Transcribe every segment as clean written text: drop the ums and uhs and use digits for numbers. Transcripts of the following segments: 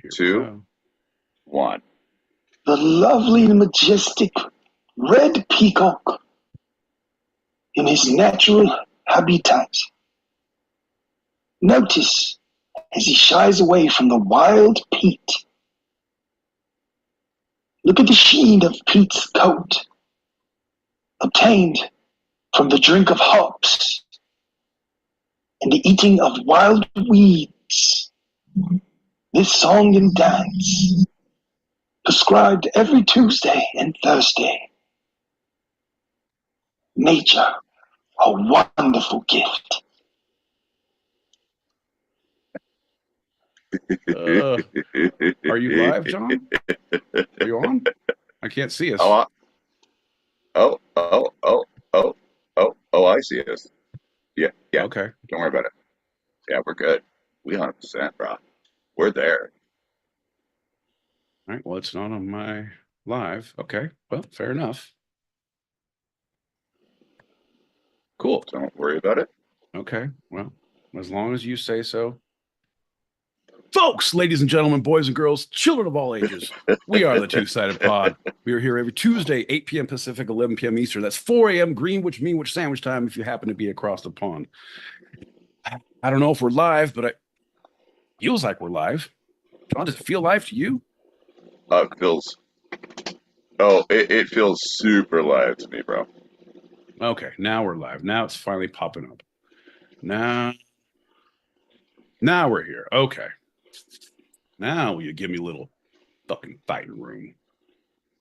Here we 2, go. 1. The lovely and majestic red peacock in his natural habitat. Notice as he shies away from the wild Pete. Look at the sheen of Pete's coat, obtained from the drink of hops and the eating of wild weeds. This song and dance, prescribed every Tuesday and Thursday. Nature, a wonderful gift. Are you live, John? Are you on? I can't see us. I see us. Yeah. Okay. Don't worry about it. Yeah, we're good. We 100%, bro. We're there. All right. Well, it's not on my live. Okay. Well, fair enough. Cool. Don't worry about it. Okay. Well, as long as you say so. Folks, ladies and gentlemen, boys and girls, children of all ages, we are the Two-Sided Pod. We are here every Tuesday, 8 p.m. Pacific, 11 p.m. Eastern. That's 4 a.m. Greenwich, Meanwich sandwich time if you happen to be across the pond. I don't know if we're live, but it feels like we're live. John, does it feel live to you? It feels super live to me, bro. Okay, now we're live. Now it's finally popping up. Now we're here. Okay. Now you give me a little fucking fighting room.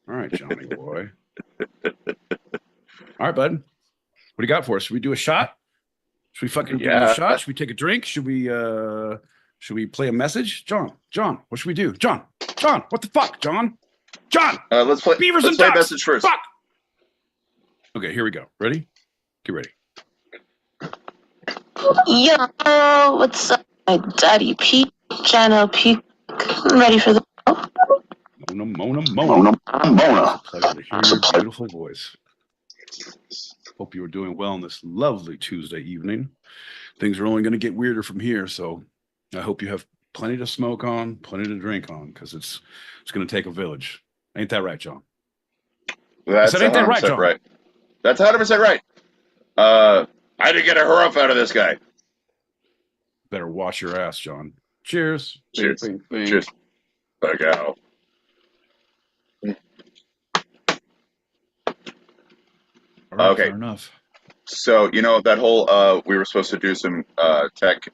All right, Johnny boy. All right, bud. What do you got for us? Should we do a shot? Should we fucking do a shot? Should we take a drink? Should we play a message? John, what should we do? John, what the fuck, John? Let's play Beavers let's and play ducks. message first. Fuck. Okay, here we go. Ready? Get ready. Yo, what's up, my daddy Pete, Jano Pete? Ready for the Mona. Pleasure to hear your beautiful voice. Hope you are doing well on this lovely Tuesday evening. Things are only going to get weirder from here, so I hope you have plenty to smoke on, plenty to drink on, because it's going to take a village. Ain't that right, John? That's 100% right. That's 100% right. I didn't get a hurrah out of this guy. Better watch your ass, John. Cheers. Cheers. Bing, bing, bing. Cheers. Back out. All right, okay. Fair enough. So, that whole, we were supposed to do some tech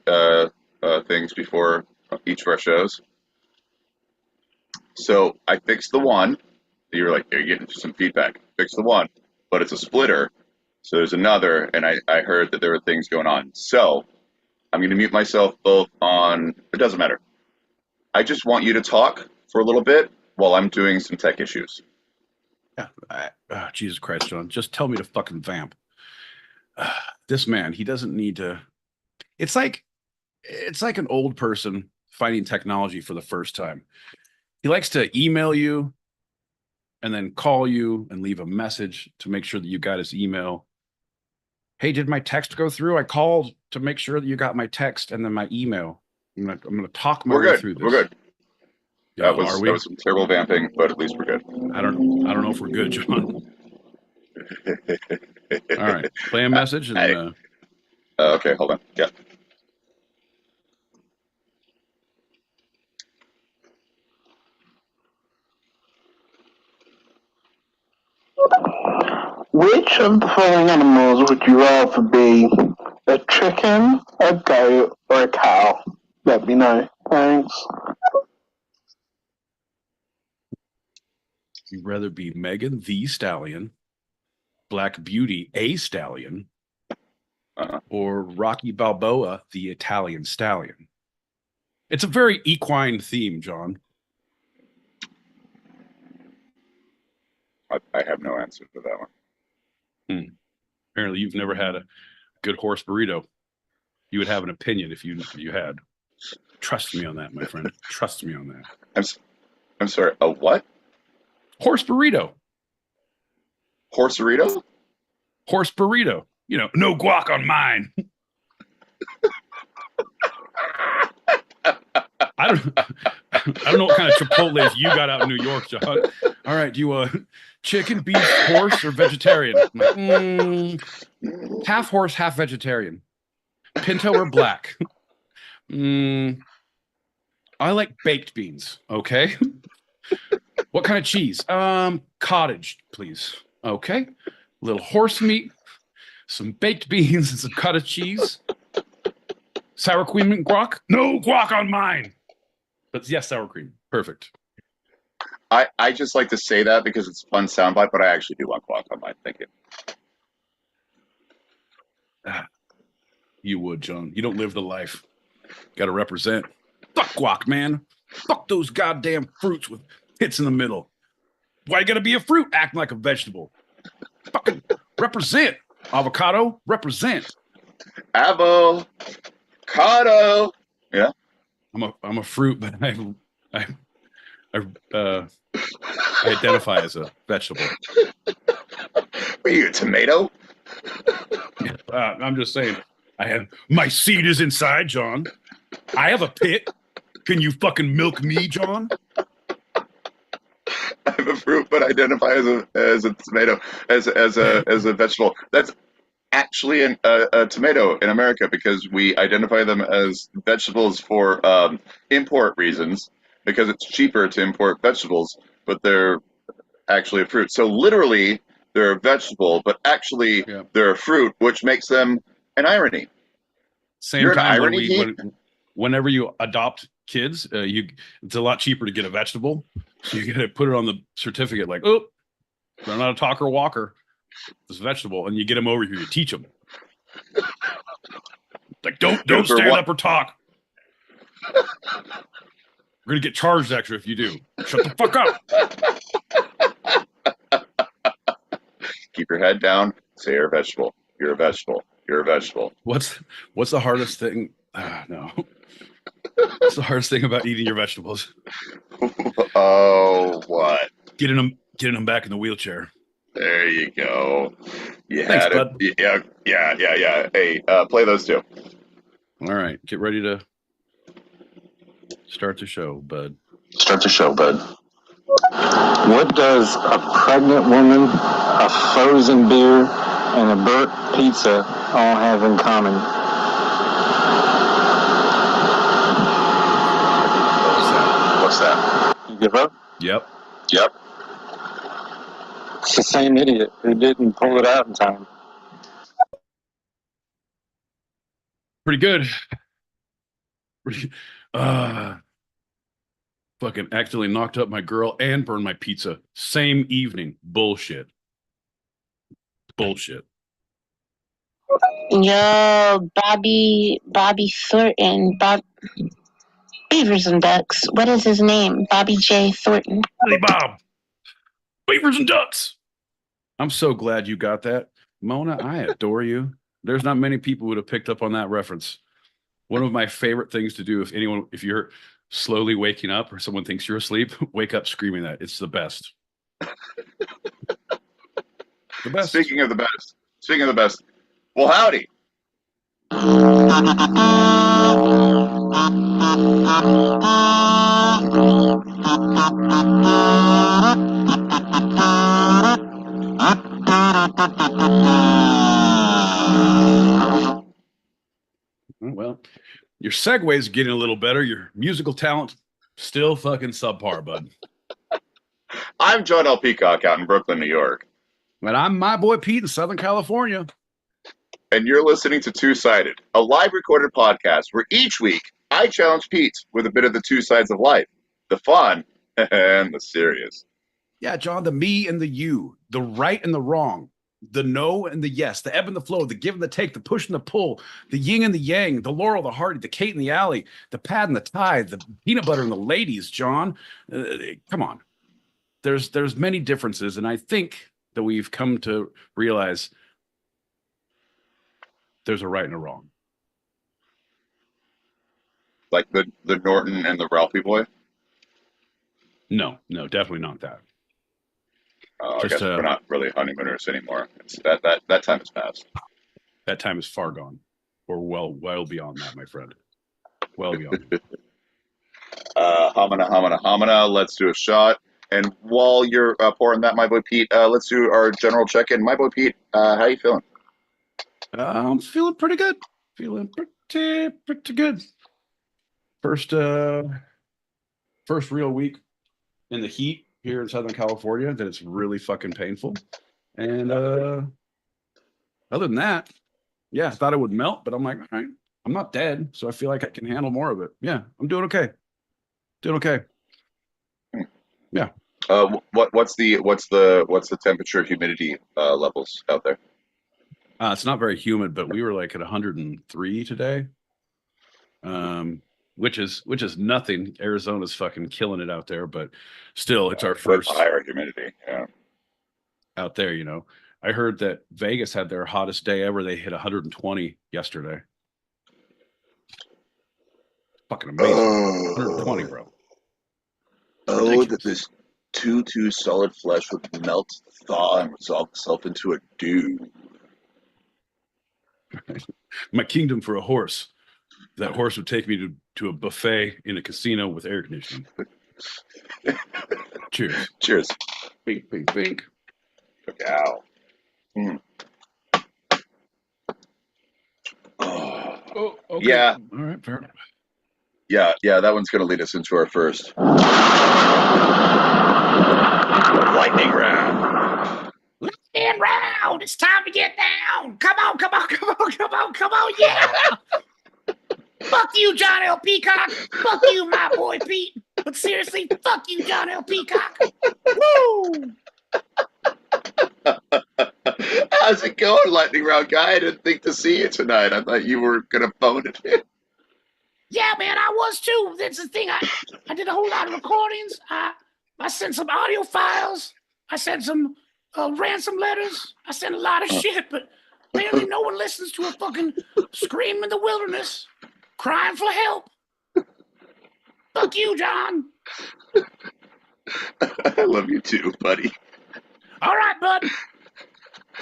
things before each of our shows. So I fixed the one. You're getting some feedback. Fix the one, but it's a splitter. So there's another, and I heard that there were things going on. So I'm going to mute myself both on, it doesn't matter. I just want you to talk for a little bit while I'm doing some tech issues. Yeah. Jesus Christ, John. Just tell me to fucking vamp. This man, he doesn't need to. It's like an old person finding technology for the first time. He likes to email you and then call you and leave a message to make sure that you got his email. Hey, did my text go through? I called to make sure that you got my text and then my email. I'm gonna talk my way through this. We're good. Yeah, that was some terrible vamping, but at least we're good. I don't know if we're good, John. All right, play a message and. Okay, hold on. Yeah. Which of the following animals would you rather be? A chicken, a goat, or a cow? Let me know. Thanks. You'd rather be Megan the Stallion, Black Beauty a Stallion, or Rocky Balboa the Italian Stallion? It's a very equine theme, John. I have no answer to that one. Apparently, you've never had a good horse burrito. You would have an opinion if you had. Trust me on that, my friend. Trust me on that. I'm sorry. A what? Horse burrito. Horse burrito? Horse burrito. No guac on mine. I don't know what kind of Chipotle's you got out in New York, John. All right, do you chicken, beef, horse, or vegetarian? I'm like, half horse, half vegetarian. Pinto or black? I like baked beans. Okay. What kind of cheese? Cottage, please. Okay. A little horse meat, some baked beans, and some cottage cheese. Sour cream and guac? No guac on mine. But yes, sour cream. Perfect. I just like to say that because it's a fun soundbite, but I actually do want guac on my thinking. You would, John. You don't live the life. Got to represent. Fuck guac, man. Fuck those goddamn fruits with pits in the middle. Why you gotta be a fruit acting like a vegetable? Fucking represent. Avocado, represent. Avocado. Yeah. I'm a fruit, but I identify as a vegetable. Are you a tomato? I'm just saying. I have my seed is inside, John. I have a pit. Can you fucking milk me, John? I'm a fruit, but identify as a tomato, as a vegetable. That's actually a tomato in America because we identify them as vegetables for import reasons because it's cheaper to import vegetables, but they're actually a fruit. So literally, they're a vegetable, but actually they're a fruit, which makes them an irony. Same You're an time irony whenever you adopt kids, it's a lot cheaper to get a vegetable. So you got to put it on the certificate, like, oh, they're not a talker walker. This vegetable, and you get them over here, you teach them. Like, don't stand up or talk. We're gonna get charged extra if you do. Shut the fuck up. Keep your head down. Say you're a vegetable. You're a vegetable. You're a vegetable. What's the hardest thing? No. What's the hardest thing about eating your vegetables? Oh, what? Getting them back in the wheelchair. There you go. You Thanks, had bud. it. Yeah. Hey, play those two. All right, get ready to start the show, bud. Start the show, bud. What does a pregnant woman, a frozen beer, and a burnt pizza all have in common? What's that? You give up? Yep. It's the same idiot who didn't pull it out in time. Pretty good. Fucking accidentally knocked up my girl and burned my pizza. Same evening. Bullshit. Yo, Bobby Thornton, Beavers and Ducks. What is his name? Bobby J. Thornton. Hey, Bob. Beavers and Ducks. I'm so glad you got that. Mona, I adore you. There's not many people who would have picked up on that reference. One of my favorite things to do if you're slowly waking up or someone thinks you're asleep, wake up screaming that. It's the best. The best. Speaking of the best. Well, howdy. Well, your segue's getting a little better. Your musical talent still fucking subpar, bud. I'm John L. Peacock out in Brooklyn, New York. And I'm my boy Pete in Southern California. And you're listening to Two Sided, a live recorded podcast where each week I challenge Pete with a bit of the two sides of life, the fun and the serious. Yeah, John, the me and the you, the right and the wrong, the no and the yes, the ebb and the flow, the give and the take, the push and the pull, the yin and the yang, the Laurel, the Hardy, the Kate and the Alley, the pad and the tie, the peanut butter and the ladies, John. Come on. There's many differences, and I think that we've come to realize there's a right and a wrong. Like the Norton and the Ralphie boy? No, definitely not that. I guess we're not really honeymooners anymore. It's that time has passed. That time is far gone. Or well beyond that, my friend. Well beyond. Hamana, hamana, hamana. Let's do a shot. And while you're pouring that, my boy Pete, let's do our general check-in. My boy Pete, how you feeling? I'm feeling pretty good. Feeling pretty good. First real week in the heat here in Southern California that it's really fucking painful. And other than that, yeah, I thought it would melt, but I'm like, all right, I'm not dead, so I feel like I can handle more of it. Yeah, I'm doing okay. Doing okay. Yeah. What's the temperature, humidity levels out there? It's not very humid, but we were like at 103 today. Which is nothing. Arizona's fucking killing it out there, but still, it's our first higher humidity. Yeah. out there. You know, I heard that Vegas had their hottest day ever. They hit 120 yesterday. Fucking amazing. 120, bro. Oh, that this too solid flesh would melt, thaw, and resolve itself into a dew. My kingdom for a horse. That horse would take me to a buffet in a casino with air conditioning. Cheers. Cheers. Bink, bink, bink. Cacao. Oh, okay. Yeah. All right, fair enough. Yeah, that one's going to lead us into our first lightning round. Lightning round! It's time to get down! Come on, yeah! Fuck you, John L. Peacock! Fuck you, my boy Pete! But seriously, fuck you, John L. Peacock! Woo! How's it going, lightning round guy? I didn't think to see you tonight. I thought you were going to phone it in. Yeah, man, I was too. That's the thing. I did a whole lot of recordings. I sent some audio files. I sent some ransom letters. I sent a lot of shit, but apparently no one listens to a fucking scream in the wilderness, crying for help. Fuck you, John. I love you too, buddy. All right, bud.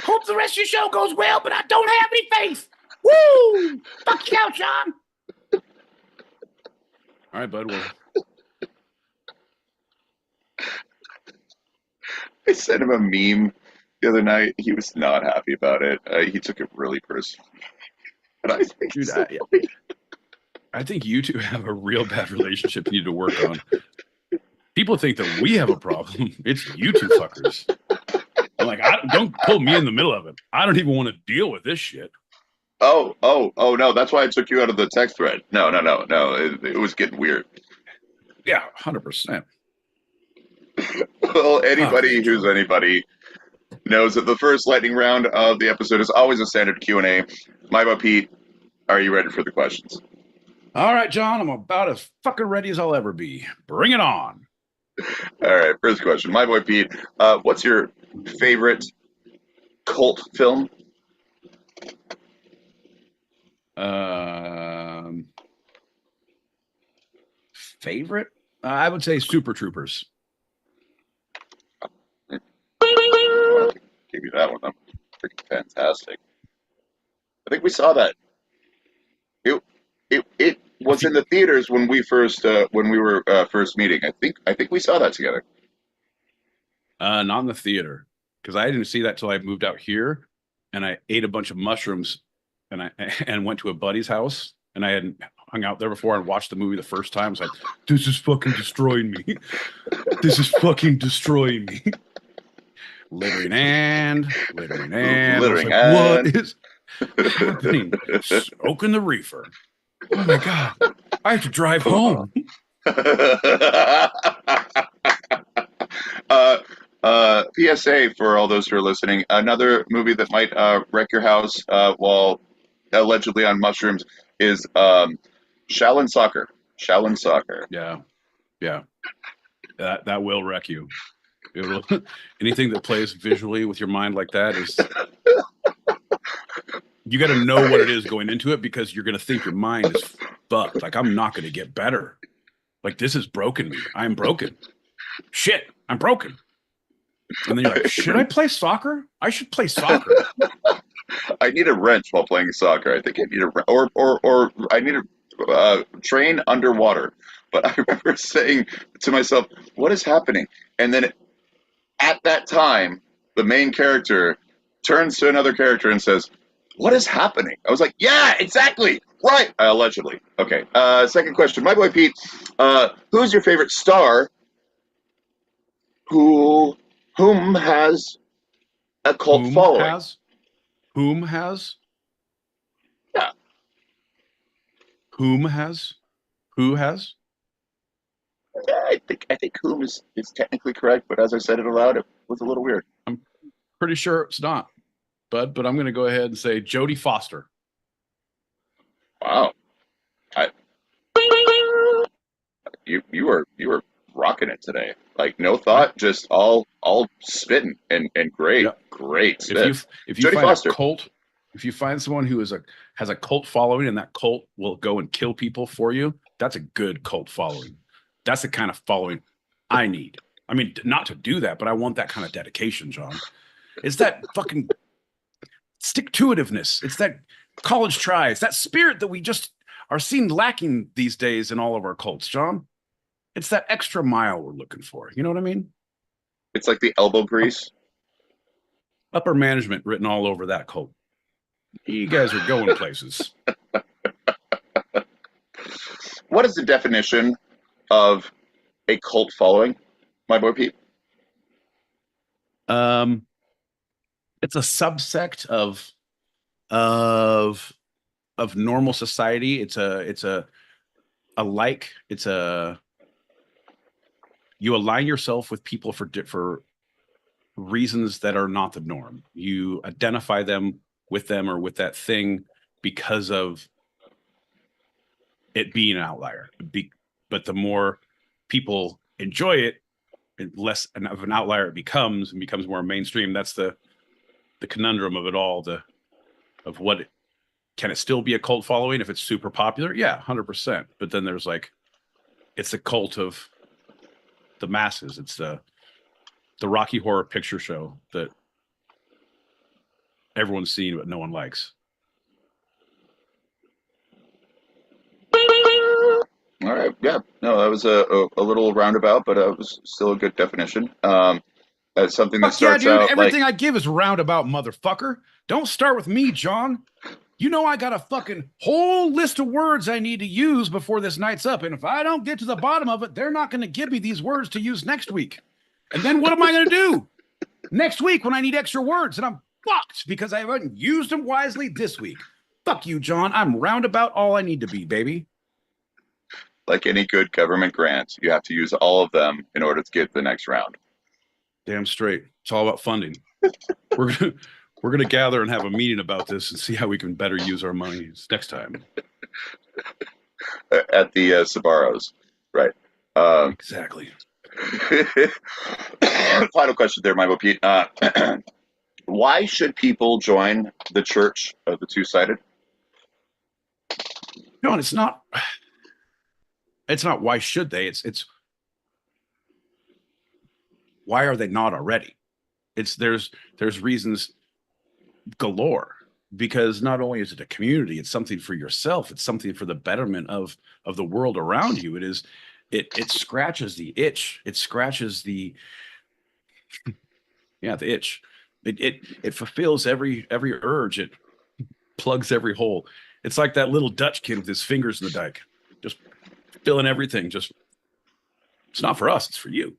Hope the rest of your show goes well, but I don't have any faith. Woo! Fuck you out, John. All right, bud. Well, I sent him a meme the other night. He was not happy about it. He took it really personally. And I think, dude, so I think you two have a real bad relationship you need to work on. People think that we have a problem. It's you two fuckers. I'm like, don't pull me in the middle of it. I don't even want to deal with this shit. Oh, no. That's why I took you out of the text thread. No. It was getting weird. Yeah, 100%. Well, anybody who's anybody knows that the first lightning round of the episode is always a standard Q&A. My boy Pete, are you ready for the questions? All right, John, I'm about as fucking ready as I'll ever be. Bring it on. All right, first question. My boy Pete, what's your favorite cult film? Favorite? I would say Super Troopers. Give you that one. Freaking fantastic. I think we saw that. It was in the theaters when we were first meeting. I think we saw that together. Not in the theater, because I didn't see that till I moved out here, and I ate a bunch of mushrooms, and went to a buddy's house, and I hadn't hung out there before and watched the movie the first time. I was like, this is fucking destroying me. This is fucking destroying me. Littering and. Littering what is happening? Smoking the reefer. Oh my god! I have to drive home. PSA for all those who are listening: another movie that might wreck your house while allegedly on mushrooms is Shaolin Soccer. Shaolin Soccer. Yeah. That will wreck you. It'll, anything that plays visually with your mind like that is. You got to know what it is going into it, because you're going to think your mind is fucked. Like, I'm not going to get better. Like, this has broken me. I'm broken. Shit, I'm broken. And then you're like, should I play soccer? I should play soccer. I need a wrench while playing soccer. I think I need a or I need to train underwater. but I remember saying to myself, "What is happening?" And then at that time, the main character turns to another character and says, "What is happening?" I was like, "Yeah, exactly, right." Allegedly. Okay. Second question, my boy Pete. Who's your favorite star? Whom has a cult Whom following? has? Whom has? Yeah. Whom has? Who has? Yeah, I think whom is technically correct, but as I said it aloud, it was a little weird. I'm pretty sure it's not, bud. But I'm going to go ahead and say Jodie Foster. Wow. I, you were rocking it today. Like no Yep. thought, just all spitting and great Yep. If you spits. if you Jodie find a Foster. cult, if you find someone who has a cult following and that cult will go and kill people for you, that's a good cult following. That's the kind of following I need. I mean, not to do that, but I want that kind of dedication, John. It's that fucking stick to itiveness. It's that college try. It's that spirit that we just are seen lacking these days in all of our cults, John. It's that extra mile we're looking for. You know what I mean? It's like the elbow grease. Upper management written all over that cult. You guys are going places. What is the definition of a cult following, my boy Pete? Um, it's a subsect of of normal society. It's a like. It's a you align yourself with people for reasons that are not the norm. You identify them or with that thing because of it being an outlier. But the more people enjoy it, less of an outlier it becomes and becomes more mainstream. That's the conundrum of it all. Of what can it still be a cult following if it's super popular? Yeah, 100%. But then there's like it's a cult of the masses. It's the Rocky Horror Picture Show that everyone's seen but no one likes. All right, yeah, no, that was a little roundabout, but it was still a good definition. That's something that Fuck yeah, starts dude. out like Everything I give is roundabout, motherfucker. Don't start with me, John. You know I got a fucking whole list of words I need to use before this night's up. And if I don't get to the bottom of it, they're not going to give me these words to use next week. And then what am I going to do next week when I need extra words? And I'm fucked because I haven't used them wisely this week. Fuck you, John. I'm roundabout all I need to be, baby. any good government grant, you have to use all of them in order to get the next round. Damn straight. It's all about funding. We're gonna we're gonna gather and have a meeting about this and see how we can better use our money next time. At the Sabaros, right? Exactly. Final question there, Michael Pete. Why should people join the Church of the Two-Sided? John, it's not why should they? It's why are they not already? It's there's reasons galore because not only is it a community, it's something for yourself, it's something for the betterment of the world around you. It scratches the itch. It scratches the the itch. It fulfills every urge. It plugs every hole. It's like that little Dutch kid with his fingers in the dike, just filling everything. Just it's not for us, it's for you.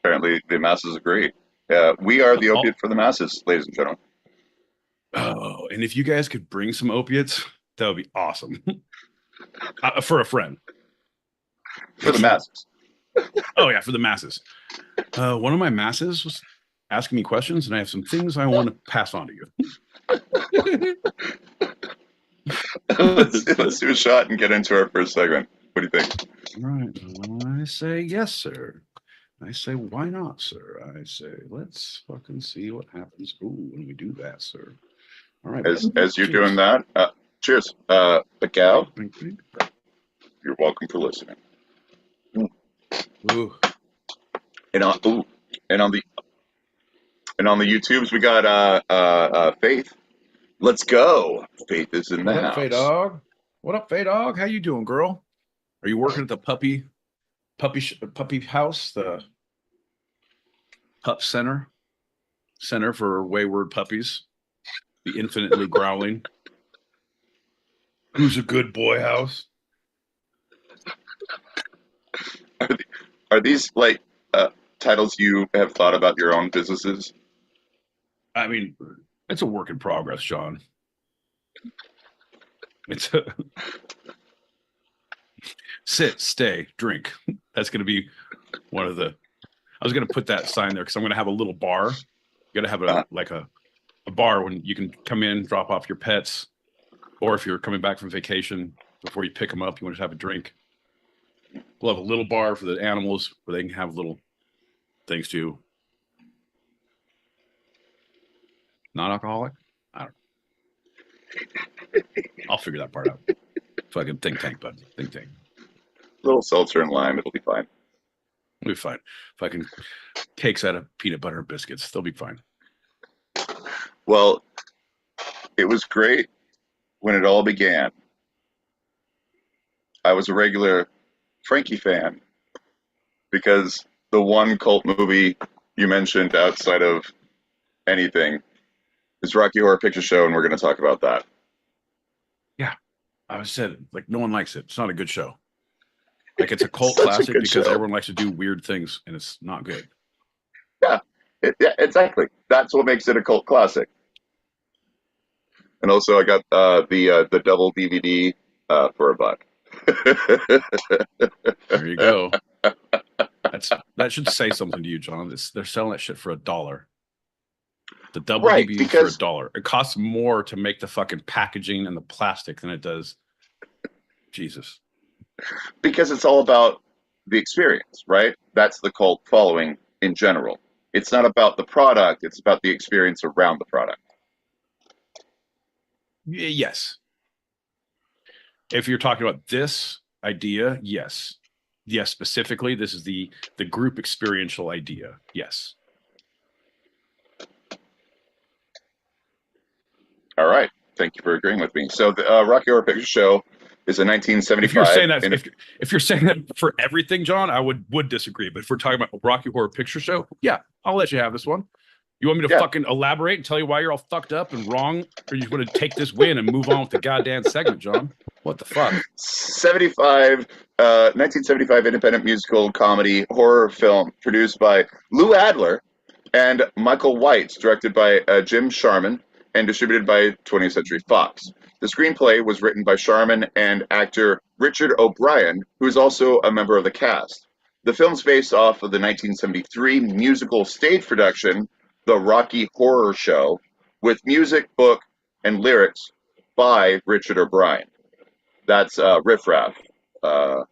Apparently, the masses agree. We are the opiate for the masses, ladies and gentlemen. Oh, and if you guys could bring some opiates, that would be awesome. For a friend. For the masses. Oh yeah, for the masses. One of my masses was asking me questions, and I have some things I want to pass on to you. let's do a shot and get into our first segment. What do you think? All right. I say yes, sir. I say, why not, sir? I say, let's fucking see what happens. Ooh, when we do that, sir. All right. As you're doing that, cheers. Gal, you're welcome for listening. Ooh. And on the YouTubes, we got Faith, Let's go. Faith is in the What up, house. Faye Dog? What up, Faye Dog? How you doing, girl? Are you working at the puppy house, the pup center for wayward puppies, the infinitely growling? Who's a good boy house? Are these like titles you have thought about your own businesses? I mean, it's a work in progress, Sean. It's a sit, stay, drink. That's going to be one of the. I was going to put that sign there because I'm going to have a little bar. You got to have a bar when you can come in, drop off your pets, or if you're coming back from vacation before you pick them up, you want to have a drink. We'll have a little bar for the animals where they can have little things too. Non-alcoholic? I don't know. I'll figure that part out. Fucking think tank, bud. Think tank. Little seltzer and lime, it'll be fine. We'll be fine. Fucking cakes out of peanut butter and biscuits. They'll be fine. Well, it was great when it all began. I was a regular Frankie fan because the one cult movie you mentioned outside of anything is Rocky Horror Picture Show, and we're going to talk about that. Yeah. I said, like, no one likes it. It's not a good show. Like, it's a cult Such a classic good because show. everyone likes to do weird things, and it's not good. Yeah, exactly. That's what makes it a cult classic. And also, I got the double DVD for $1. There you go. That should say something to you, John. They're selling that shit for $1. The double Right, DVD because for $1. It costs more to make the fucking packaging and the plastic than it does. Jesus. because it's all about the experience, right? That's the cult following in general. It's not about the product, it's about the experience around the product. Yes. If you're talking about this idea, yes. Yes, specifically, this is the group experiential idea. Yes. All right. Thank you for agreeing with me. So the Rocky Horror Picture Show is a 1975. If you're saying that, if you're saying that for everything, John, I would disagree. But if we're talking about Rocky Horror Picture Show, yeah, I'll let you have this one. You want me to fucking elaborate and tell you why you're all fucked up and wrong, or you want to take this win and move on with the goddamn segment, John? What the fuck? 1975 independent musical comedy horror film produced by Lou Adler and Michael White, directed by Jim Sharman, and distributed by 20th Century Fox. The screenplay was written by Sharman and actor Richard O'Brien, who is also a member of the cast. The film's based off of the 1973 musical stage production, The Rocky Horror Show, with music, book, and lyrics by Richard O'Brien. That's Riff Raff. The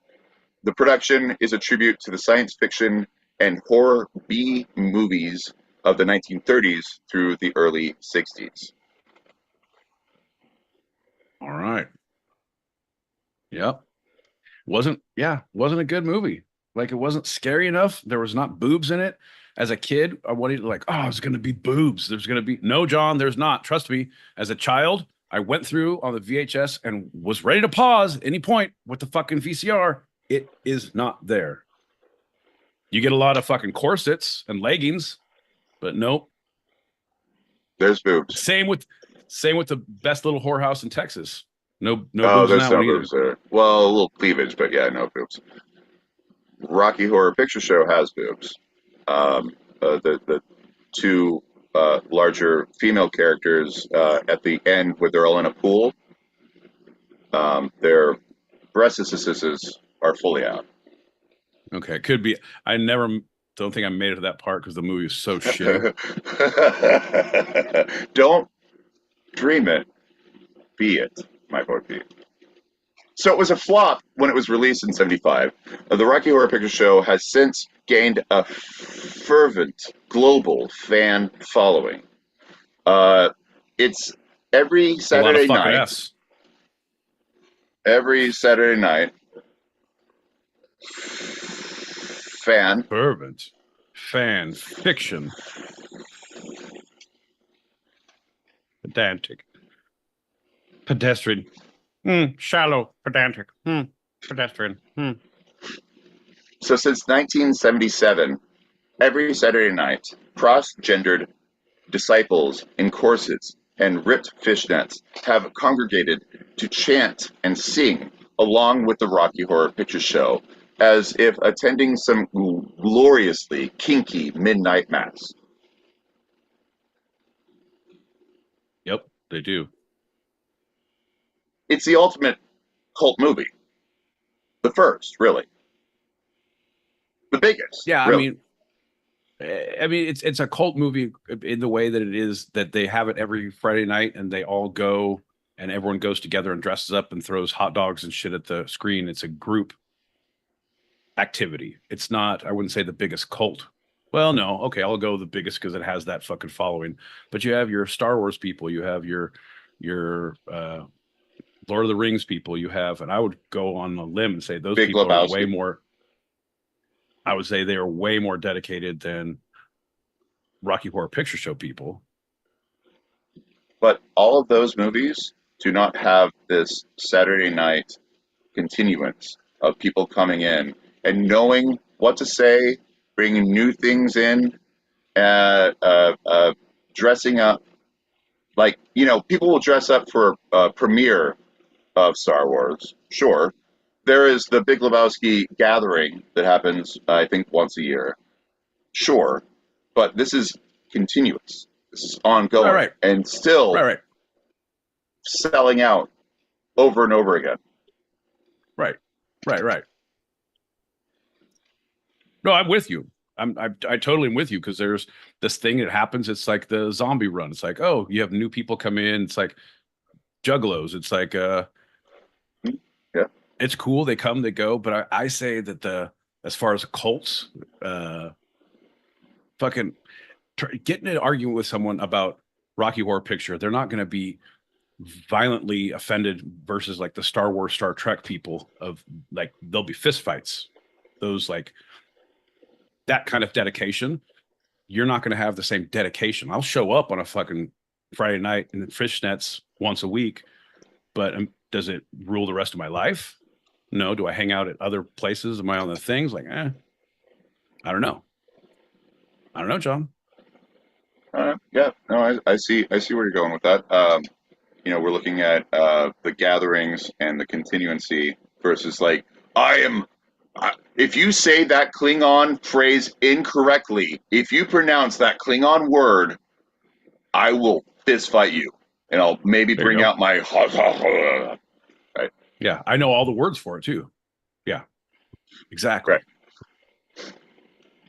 production is a tribute to the science fiction and horror B movies of the 1930s through the early 60s. All right. Yep. Wasn't a good movie. Like, it wasn't scary enough. There was not boobs in it. As a kid, I wanted to it's going to be boobs. There's going to be no, John, there's not. Trust me. As a child, I went through on the VHS and was ready to pause at any point with the fucking VCR. It is not there. You get a lot of fucking corsets and leggings, but nope. There's boobs. Same with the best little whorehouse in Texas. No boobs in there's that no one either. boobs there. Well, a little cleavage, but yeah, no boobs. Rocky Horror Picture Show has boobs. The two larger female characters at the end, where they're all in a pool, their breasts are fully out. Okay, it could be. I don't think I made it to that part because the movie is so shitty. Don't dream it, be it, my boy Pete. So it was a flop when it was released in 75. The Rocky Horror Picture Show has since gained a fervent global fan following. It's every Saturday night. S. Every Saturday night. Fervent fan fiction. Pedantic. Pedestrian. Shallow. Pedantic. Pedestrian. So since 1977, every Saturday night, cross-gendered disciples in corsets and ripped fishnets have congregated to chant and sing along with the Rocky Horror Picture Show, as if attending some gloriously kinky midnight mass. Yep, they do. It's the ultimate cult movie. The first, really. The biggest. Yeah, really. I mean, it's a cult movie in the way that it is that they have it every Friday night and they all go and everyone goes together and dresses up and throws hot dogs and shit at the screen. It's a group activity. It's not, I wouldn't say the biggest cult. Well, no, okay, I'll go the biggest because it has that fucking following. But you have your Star Wars people, you have your Lord of the Rings people, you have, and I would go on a limb and say those Big people are Lebowski. way more. I would say they are way more dedicated than Rocky Horror Picture Show people. But all of those movies do not have this Saturday night continuance of people coming in and knowing what to say, bringing new things in, dressing up. Like, you know, people will dress up for a premiere of Star Wars, sure. There is the Big Lebowski gathering that happens, I think, once a year, sure. But this is continuous. This is ongoing, Right. and still Right. selling out over and over again. Right. No, I'm with you. I totally am with you because there's this thing that happens. It's like the zombie run. It's like, oh, you have new people come in. It's like juggalos. It's like, Yeah. It's cool. They come, they go. But I say that as far as cults, fucking getting in an argument with someone about Rocky Horror Picture, they're not going to be violently offended versus like the Star Wars, Star Trek people of like, there'll be fist fights. Those like that kind of dedication. You're not going to have the same dedication. I'll show up on a fucking Friday night in fishnets once a week, but does it rule the rest of my life? No. Do I hang out at other places? Am I on the things like, I don't know. John. Yeah, no, I see where you're going with that. You know, we're looking at the gatherings and the continuancy versus like, if you say that Klingon phrase incorrectly, if you pronounce that Klingon word, I will fist fight you, and I'll maybe bring out my right. Yeah, I know all the words for it too. Yeah, exactly.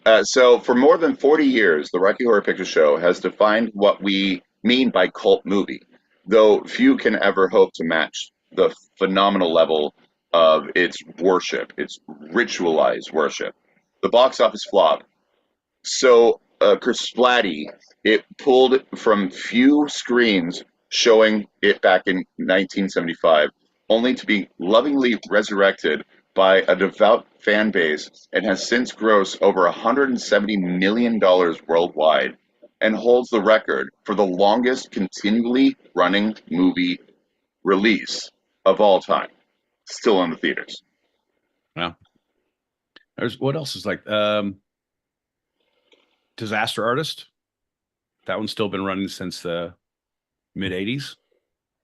Right. So for more than 40 years, the Rocky Horror Picture Show has defined what we mean by cult movie, though few can ever hope to match the phenomenal level of its worship, its ritualized worship. The box office flop. So Kersplatty, it pulled from few screens showing it back in 1975, only to be lovingly resurrected by a devout fan base and has since grossed over $170 million worldwide and holds the record for the longest continually running movie release of all time. Still in the theaters. Yeah. There's what else is like Disaster Artist. That one's still been running since the mid 80s,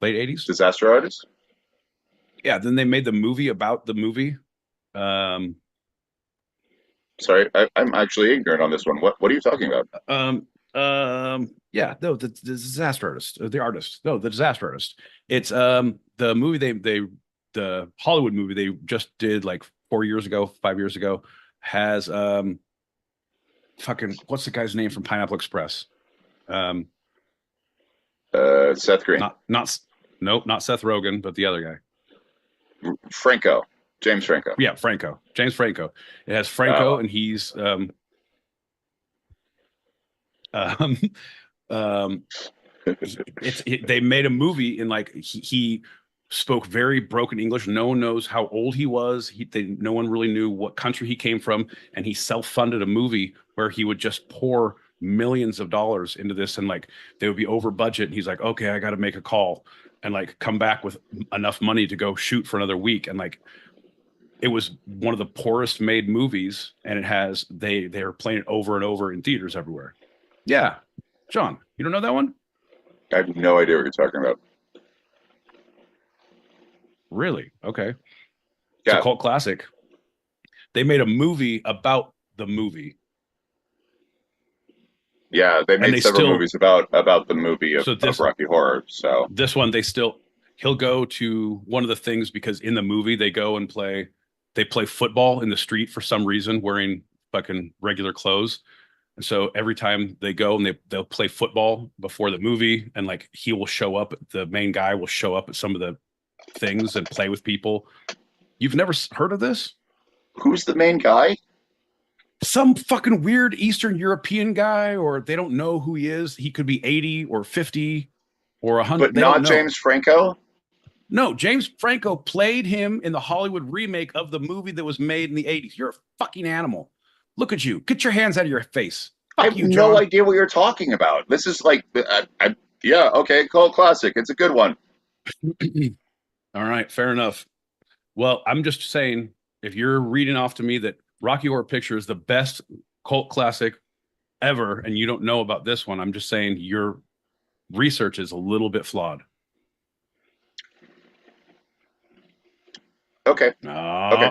late 80s. Disaster Artist? Yeah, then they made the movie about the movie. Sorry, I'm actually ignorant on this one. What are you talking about? Yeah, no, the Disaster Artist, the artist. No, the Disaster Artist. It's the movie the Hollywood movie they just did like 5 years ago has fucking what's the guy's name from Pineapple Express? Seth Green. Not Seth Rogen, but the other guy. Franco. James Franco. Yeah, Franco. James Franco. It has Franco, and he's they made a movie and like he spoke very broken English. No one knows how old he was. No one really knew what country he came from, and he self-funded a movie where he would just pour millions of dollars into this, and like they would be over budget. And he's like, okay, I got to make a call. and like come back with enough money to go shoot for another week. And like it was one of the poorest made movies, and they're playing it over and over in theaters everywhere. Yeah. John, you don't know that one? I have no idea what you're talking about. Really? Okay. It's a Yeah, cult classic. They made a movie about the movie. yeah. They And made they several still, movies about the movie so of Rocky Horror. So this one, he'll go to one of the things because in the movie they play football in the street for some reason wearing fucking regular clothes. And so every time they go and they'll play football before the movie, and like he will show up, the main guy will show up at some of the things and play with people. You've never heard of this? who's the main guy? Some fucking weird Eastern European guy, or they don't know who he is. He could be 80 or 50 or But 100. They don't not know. James Franco. No, James Franco played him in the Hollywood remake of the movie that was made in the 80s. You're a fucking animal. Look at you. Get your hands out of your face. I Fuck have you, no John. idea what you're talking about. This is like, yeah, okay, cult classic. It's a good one. All right, fair enough. Well, I'm just saying, if you're reading off to me that Rocky Horror Picture is the best cult classic ever, and you don't know about this one, I'm just saying your research is a little bit flawed. Okay. Oh,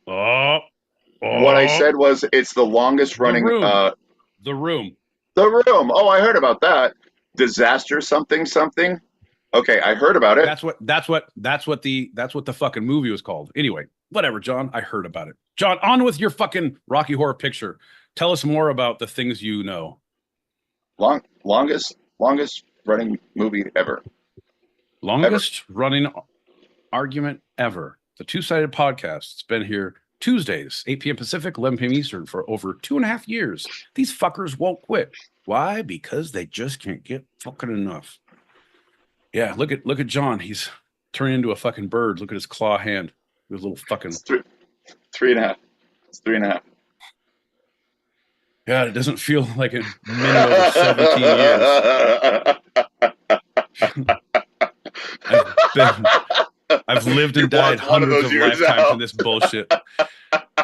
oh, What I oh, said was it's the longest the running. room. The room. The Room. Oh, I heard about that. Disaster something something. Okay, I heard about it. That's what the fucking movie was called. Anyway, whatever, John. I heard about it. John, on with your fucking Rocky Horror Picture. Tell us more about the things you know. Longest running movie ever. Longest running argument ever. The Two-Sided Podcast. It's been here Tuesdays, 8 p.m. Pacific, 11 p.m. Eastern for over 2.5 years. These fuckers won't quit. Why? Because they just can't get fucking enough. Yeah, look at John. He's turning into a fucking bird. Look at his claw hand. His little fucking. It's three and a half. It's 3.5. God, it doesn't feel like a minute over 17 years. I've lived and died hundreds of lifetimes in this bullshit.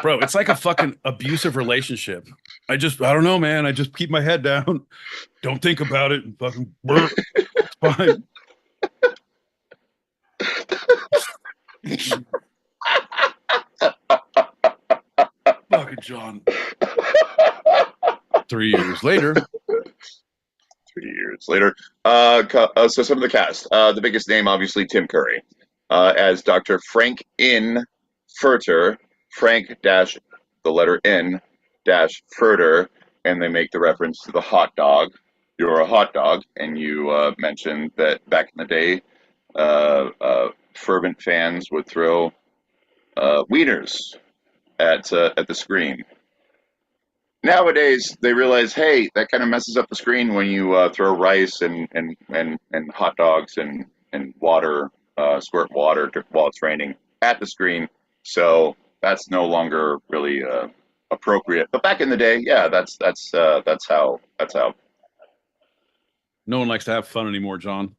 Bro, it's like a fucking abusive relationship. I don't know, man. I just keep my head down. Don't think about it. And fucking burp. It's fine. Fucking John. 3 years later. 3 years later. So some of the cast. The biggest name, obviously, Tim Curry. As Dr. Frank N. Furter. Frank dash the letter N dash Furter. And they make the reference to the hot dog. You're a hot dog. And you mentioned that back in the day, fervent fans would throw wieners at the screen. Nowadays, they realize, hey, that kind of messes up the screen when you throw rice and hot dogs and water, squirt water while it's raining at the screen. So that's no longer really appropriate. But back in the day, yeah, that's how. No one likes to have fun anymore, John.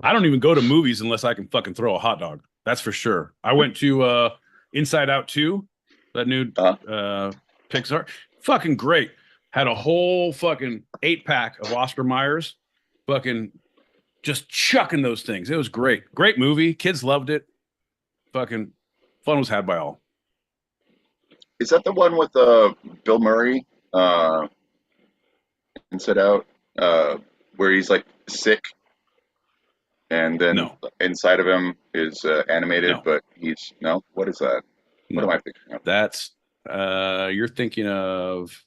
I don't even go to movies unless I can fucking throw a hot dog. That's for sure. I went to Inside Out 2, that new Pixar. Fucking great. Had a whole fucking 8-pack of Oscar Myers. Fucking just chucking those things. It was great. Great movie. Kids loved it. Fucking fun was had by all. Is that the one with Bill Murray, Inside Out, where he's like sick, and then No. inside of him is animated, No. but he's no. What is that? What am I thinking of? That's you're thinking of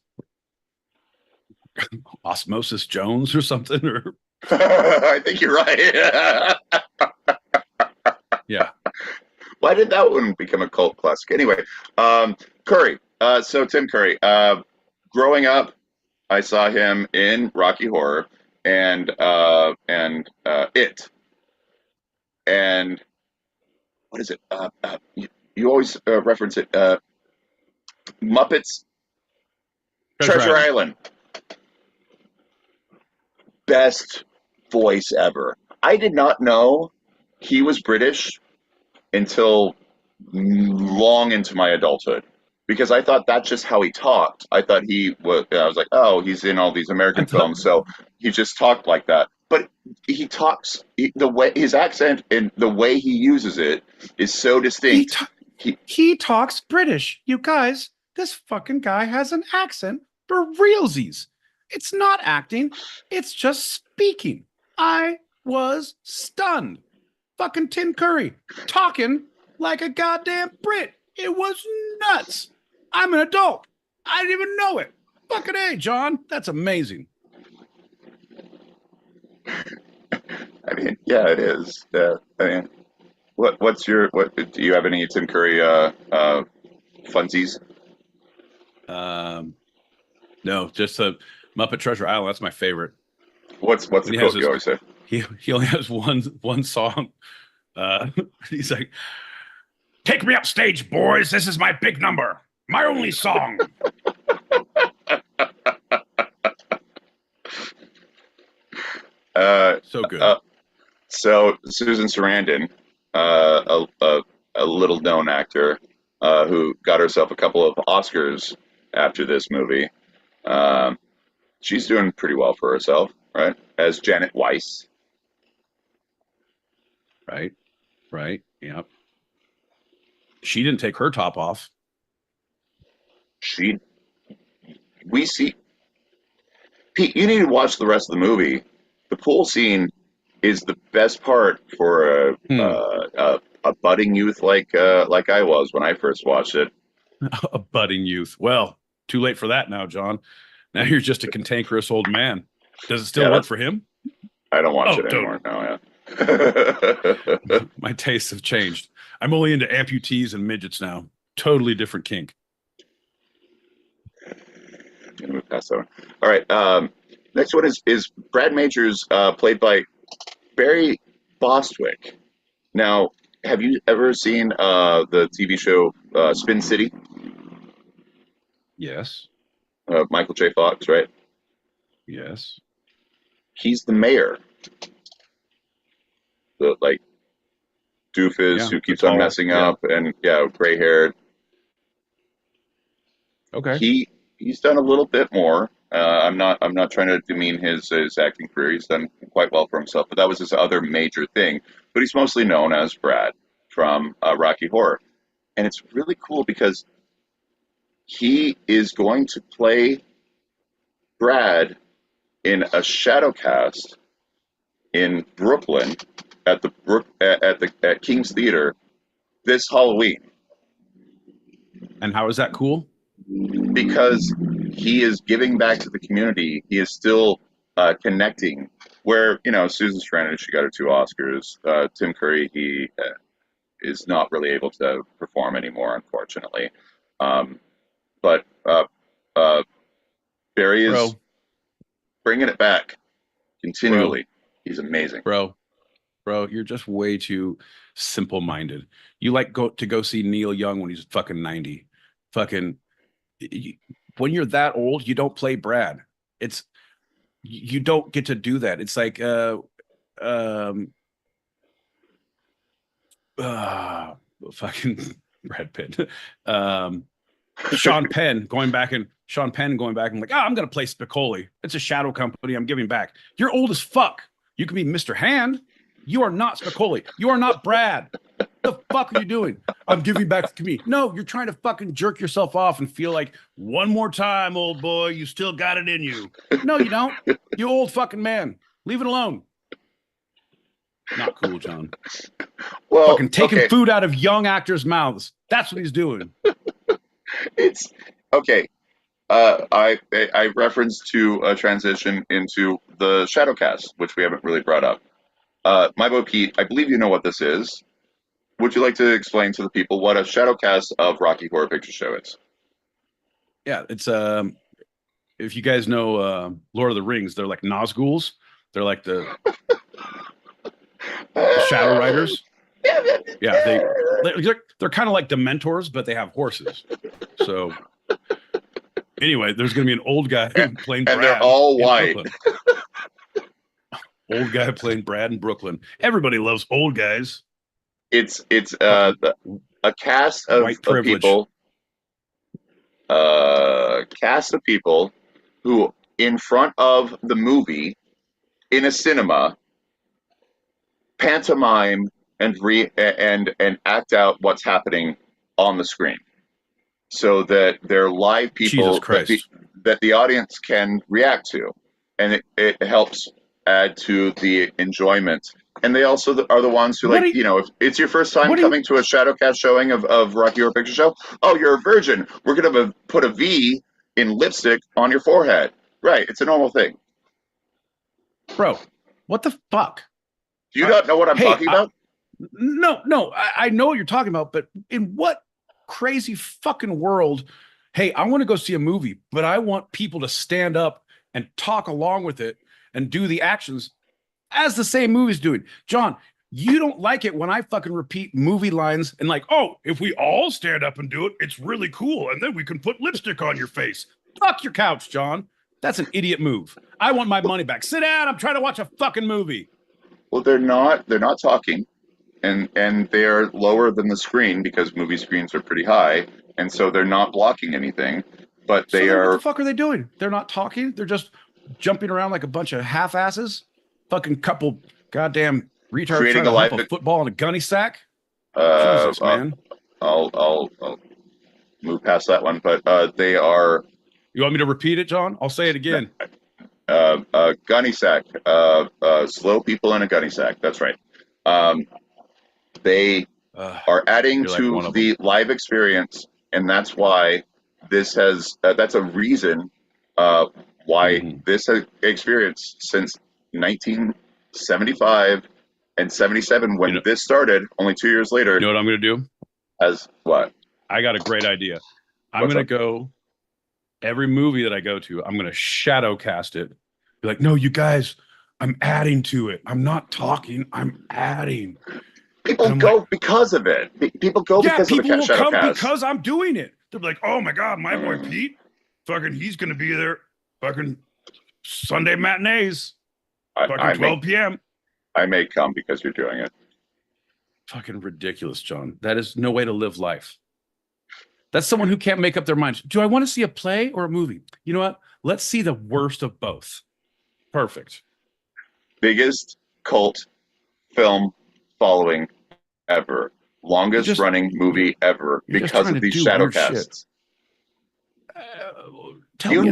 Osmosis Jones or something, or I think you're right. yeah. Why did that one become a cult classic? Anyway, Curry. So Tim Curry. Growing up, I saw him in Rocky Horror and It. And what is it? You always reference it. Muppets Treasure Island. Best voice ever. I did not know he was British until long into my adulthood because I thought that's just how he talked. I thought he was. I was like, oh, he's in all these I American thought films, so he just talked like that. But he talks the way his accent and the way he uses it is so he distinct. ta- He, he talks British. You guys, this fucking guy has an accent for realsies. It's not acting. It's just speaking. I was stunned. Fucking Tim Curry talking like a goddamn Brit. It was nuts. I'm an adult. I didn't even know it. Fucking A, John. That's amazing. I mean, yeah, it is. Yeah, I mean, what's your what? Do you have any Tim Curry funsies? Um, no, just a Muppet Treasure Island. That's my favorite. What's When the he has quote you his, always say? he only has one song. He's like, "Take me upstage, boys. This is my big number, my only song." So good. So Susan Sarandon, a little known actor, who got herself a couple of Oscars after this movie. Um, she's doing pretty well for herself, right? As Janet Weiss. Right. Right. Yep. She didn't take her top off. She, we see. Pete, you need to watch the rest of the movie. The pool scene is the best part for a budding youth like I was when I first watched it. A budding youth. Well, too late for that now, John. Now you're just a cantankerous old man. Does it still Yeah, work for him? I don't watch Oh, it don't. anymore now. Yeah. My tastes have changed. I'm only into amputees and midgets now. Totally different kink. Gonna move past that one. All right. Next one is Brad Majors, played by Barry Bostwick. Now, have you ever seen the TV show Spin City? Yes. Michael J. Fox, right? Yes. He's the mayor, the like doofus Yeah. who The keeps on tall. messing Yeah. up, and yeah, gray haired. Okay. He's done a little bit more. I'm not trying to demean his acting career. He's done quite well for himself, but that was his other major thing. But he's mostly known as Brad from Rocky Horror, and it's really cool because he is going to play Brad in a shadow cast in Brooklyn at at King's Theater this Halloween And how is that cool? because he is giving back to the community. He is still connecting. Where Susan Sarandon, she got her 2 Oscars. Tim Curry, he is not really able to perform anymore, unfortunately. But uh, Barry is Bro, bringing it back bro, continually. He's amazing. bro, you're just way too simple-minded. You like to go see Neil Young when he's fucking 90. Fucking you, when you're that old, you don't play Brad. It's you don't get to do that. It's like um uh fucking Brad Pitt. Um Sean Penn going back and like, I'm gonna play Spicoli. It's a shadow company. I'm giving back. You're old as fuck. You can be Mr. Hand. You are not Spicoli. You are not Brad. The fuck are you doing? I'm giving back to the community. No, you're trying to fucking jerk yourself off and feel like one more time, old boy, you still got it in you. No, you don't. You old fucking man. Leave it alone. Not cool, John. Well, Fucking taking okay, food out of young actors' mouths. That's what he's doing. it's okay. I referenced to a transition into the Shadowcast, which we haven't really brought up. My boy Pete, I believe you know what this is. Would you like to explain to the people what a Shadowcast of Rocky Horror Picture Show is? Yeah, it's if you guys know Lord of the Rings, they're like Nazguls. They're like the Shadow Riders. Yeah, they're kind of like Dementors, but they have horses. So anyway, there's going to be an old guy playing And they're Brad all in white. Brooklyn. Old guy playing Brad in Brooklyn. Everybody loves old guys. It's Fucking a cast of white privilege. Cast of people who, in front of the movie, in a cinema, pantomime and act out what's happening on the screen, so that they're live people Jesus Christ. that the audience can react to, and it helps add to the enjoyment. And they also are the ones who, What like, do you- if it's your first time what do you- coming to a Shadowcast showing of Rocky Horror Picture Show, oh, you're a virgin. We're going to put a V in lipstick on your forehead. Right. It's a normal thing. Bro, what the fuck? Do you not know what I'm talking about? No, I know what you're talking about, but in what crazy fucking world? Hey, I want to go see a movie, but I want people to stand up and talk along with it and do the actions as the same movie's doing. John, you don't like it when I fucking repeat movie lines and like, oh, if we all stand up and do it, it's really cool, and then we can put lipstick on your face. Fuck your couch, John. That's an idiot move. I want my money back. Sit down. I'm trying to watch a fucking movie. Well, they're not talking, and they're lower than the screen because movie screens are pretty high, and so they're not blocking anything. But they What are. the fuck are they doing? They're not talking. They're just jumping around like a bunch of half-asses. Fucking couple goddamn retards Creating trying to a hump live- a football in a gunny sack. Jesus, man. I'll move past that one, but they are You want me to repeat it, John? I'll say it again. gunny sack, slow people in a gunny sack. That's right. They are adding you're like one to of the live experience, and that's why this has. That's a reason why this has experienced since 1975 and 77, when this started. Only 2 years later. You know what I'm going to do? As what? I got a great idea. I'm going to go every movie that I go to, I'm going to shadow cast it. Be like, no, you guys, I'm adding to it. I'm not talking. I'm adding. People go because of it. People go because of the people will shadow come cast. because I'm doing it. They're like, oh my God, my boy Pete, fucking, he's going to be there. Fucking Sunday matinees. Fucking 12 p.m. I may come because you're doing it. Fucking ridiculous, John. That is no way to live life. That's someone who can't make up their minds. Do I want to see a play or a movie? You know what? Let's see the worst of both. Perfect. Biggest cult film following ever. Longest running movie ever because of these shadow casts. Did you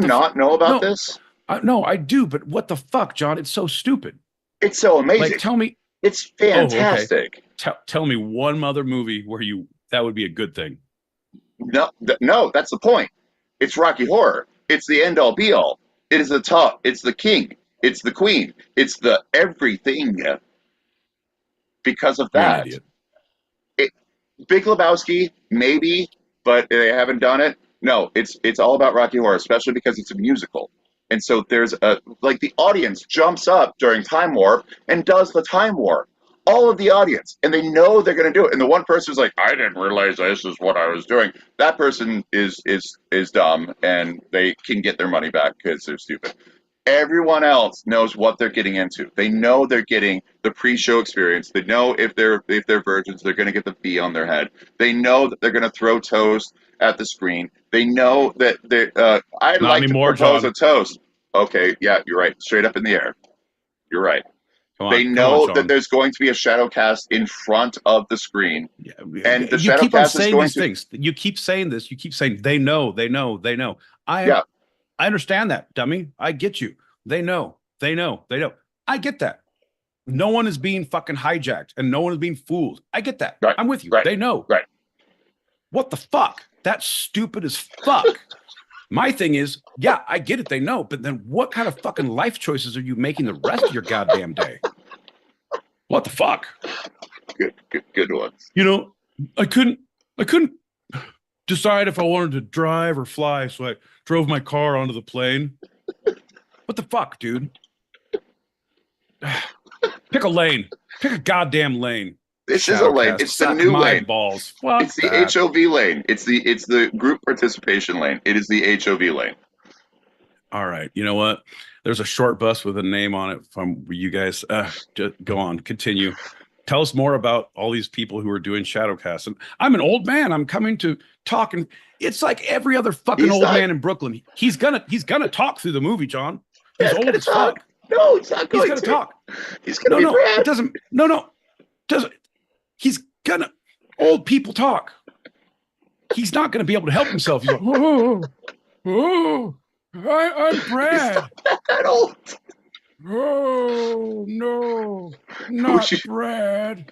not know about this? No, I do, but what the fuck, John? It's so stupid. It's so amazing. Like, tell me. It's fantastic. Oh, okay. Tell me one other movie where that would be a good thing. No, that's the point. It's Rocky Horror. It's the end all be all. It is the top. It's the king. It's the queen. It's the everything. Because of that. You're an idiot. Big Lebowski, maybe, but they haven't done it. No, it's all about Rocky Horror, especially because it's a musical. And so there's the audience jumps up during Time Warp and does the Time Warp. All of the audience, and they know they're going to do it. And the one person is like, I didn't realize this is what I was doing. That person is dumb, and they can get their money back because they're stupid. Everyone else knows what they're getting into. They know they're getting the pre-show experience. They know if they're virgins, they're going to get the V on their head. They know that they're going to throw toast at the screen. They know that I'd like to propose a toast. Okay, yeah, you're right. Straight up in the air. You're right. They know that there's going to be a shadow cast in front of the screen. Yeah, and the shadow cast is going to... things. You keep saying this. You keep saying, they know. I understand that, dummy. I get you. They know. I get that. No one is being fucking hijacked and no one is being fooled. I get that. Right. I'm with you. Right. They know. Right. What the fuck? That's stupid as fuck. My thing is, yeah, I get it. They know. But then what kind of fucking life choices are you making the rest of your goddamn day? What the fuck? Good ones. You know, I couldn't decide if I wanted to drive or fly, so I drove my car onto the plane. What the fuck, dude? Pick a lane. Pick a goddamn lane. This is a lane. It's the new lane. Balls. It's the HOV lane. It's the group participation lane. It is the HOV lane. All right. You know what? There's a short bus with a name on it from you guys. Just go on, continue. Tell us more about all these people who are doing Shadowcast. And I'm an old man. I'm coming to talk, and it's like every other fucking old man in Brooklyn. He's gonna talk through the movie, John. He's old as fuck. No, he's not going He's gonna talk. He's gonna be Brad. It doesn't. No, doesn't. He's gonna. Old people talk. He's not gonna be able to help himself. He's like, I'm Brad. He's not that old. Oh no, not Brad.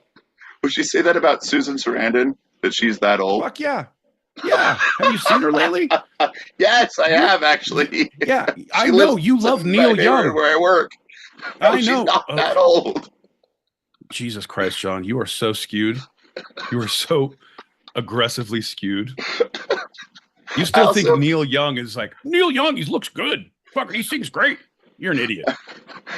Would she say that about Susan Sarandon? That she's that old? Fuck yeah. Yeah. Have you seen her lately? Yes, I have actually. Yeah, I know you love Neil Young. Where I work. No, I know. She's not that old. Jesus Christ, John, you are so skewed. You are so aggressively skewed. You still think Neil Young is like Neil Young? He looks good. Fuck, he sings great. You're an idiot.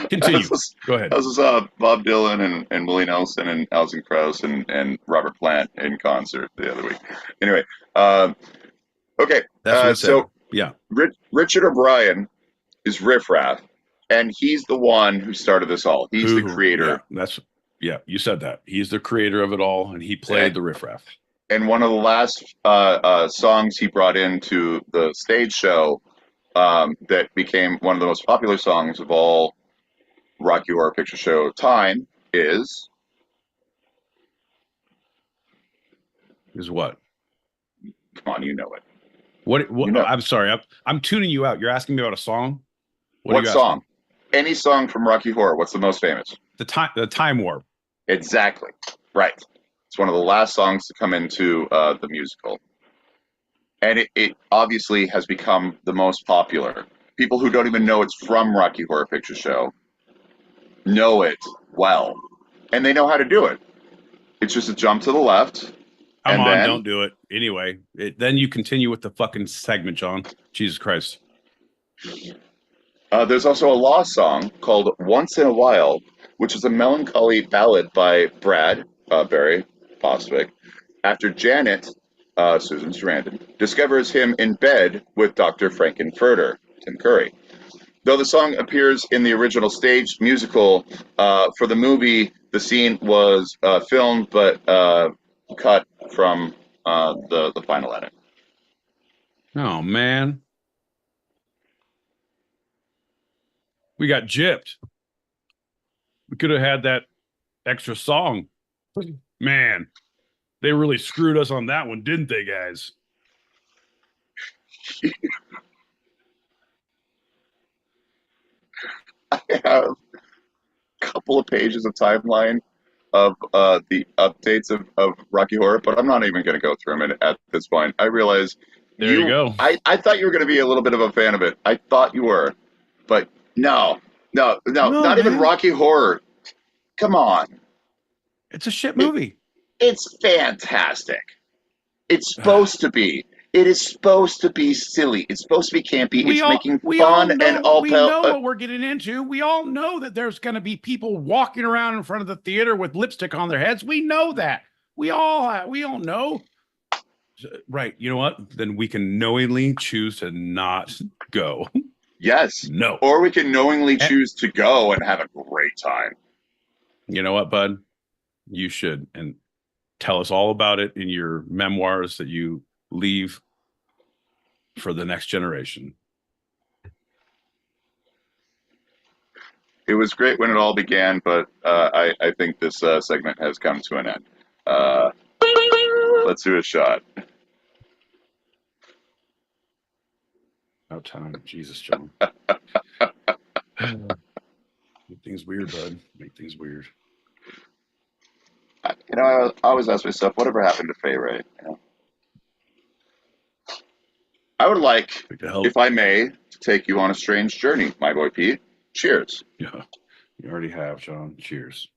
Continue. Go ahead. I was Bob Dylan and Willie Nelson and Alison Krauss and Robert Plant in concert the other week. Anyway, okay. That's so yeah, Richard O'Brien is Riff Raff, and he's the one who started this all. He's the creator. Yeah, you said that. He's the creator of it all, and he played the Riff Raff. And one of the last songs he brought into the stage show that became one of the most popular songs of all Rocky Horror Picture Show time is what? Come on, you know it. What? You know. I'm sorry. I'm tuning you out. You're asking me about a song. What song? Any song from Rocky Horror. What's the most famous? The Time Warp. Exactly. Right. It's one of the last songs to come into the musical. And it obviously has become the most popular. People who don't even know it's from Rocky Horror Picture Show know it well. And they know how to do it. It's just a jump to the left. Come on, don't do it. Anyway, then you continue with the fucking segment, John. Jesus Christ. There's also a lost song called Once in a While, which is a melancholy ballad by Brad Barry Bostwick after Janet, Susan Sarandon, discovers him in bed with Dr. Frankenfurter, Tim Curry. Though the song appears in the original stage musical, for the movie, the scene was filmed but cut from the final edit. Oh, man. We got gypped. We could have had that extra song. Man, they really screwed us on that one, didn't they, guys? I have a couple of pages of timeline of the updates of Rocky Horror, but I'm not even going to go through them at this point. I realize there you go. I thought you were going to be a little bit of a fan of it. I thought you were, but no, not man. Even Rocky Horror. Come on. It's a shit movie. It's fantastic. It's supposed to be. It is supposed to be silly. It's supposed to be campy. It's making fun and all. We know what we're getting into. We all know that there's going to be people walking around in front of the theater with lipstick on their heads. We know that. We all know. Right. You know what? Then we can knowingly choose to not go. Yes. No. Or we can knowingly choose to go and have a great time. You know what, bud? You should. And tell us all about it in your memoirs that you leave for the next generation. It was great when it all began, but I think this segment has come to an end. Let's do a shot. About time. Jesus, John. Make things weird, bud. Make things weird. You know, I always ask myself, whatever happened to Fay Ray? You know? I would like, if I may, to take you on a strange journey, my boy Pete. Cheers. Yeah, you already have, John. Cheers.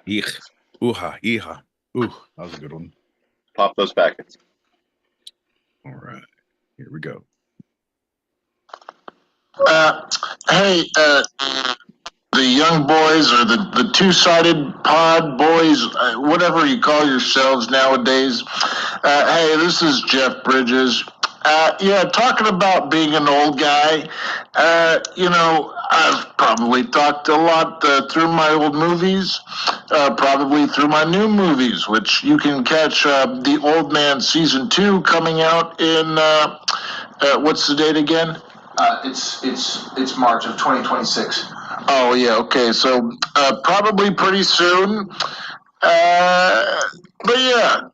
Eech. Ooha. Eeha. Ooh, that was a good one. Pop those packets. All right. Here we go. Hey, the young boys or the two-sided pod boys, whatever you call yourselves nowadays. Hey, this is Jeff Bridges. Yeah, talking about being an old guy, I've probably talked a lot through my old movies, probably through my new movies, which you can catch The Old Man Season 2 coming out in, what's the date again? It's March of 2026. Oh, yeah, okay, so probably pretty soon. But yeah,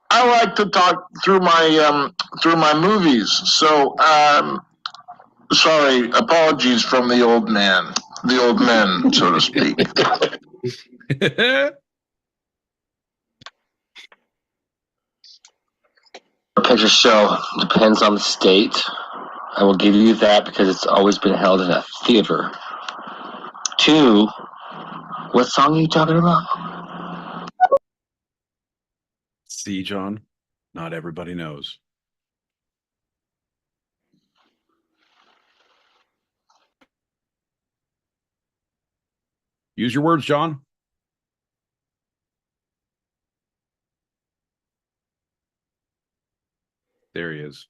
I like to talk through my movies. So sorry, apologies from the old man, so to speak. Picture show depends on the state. I will give you that because it's always been held in a theater. 2, what song are you talking about? See, John, not everybody knows. Use your words, John. There he is.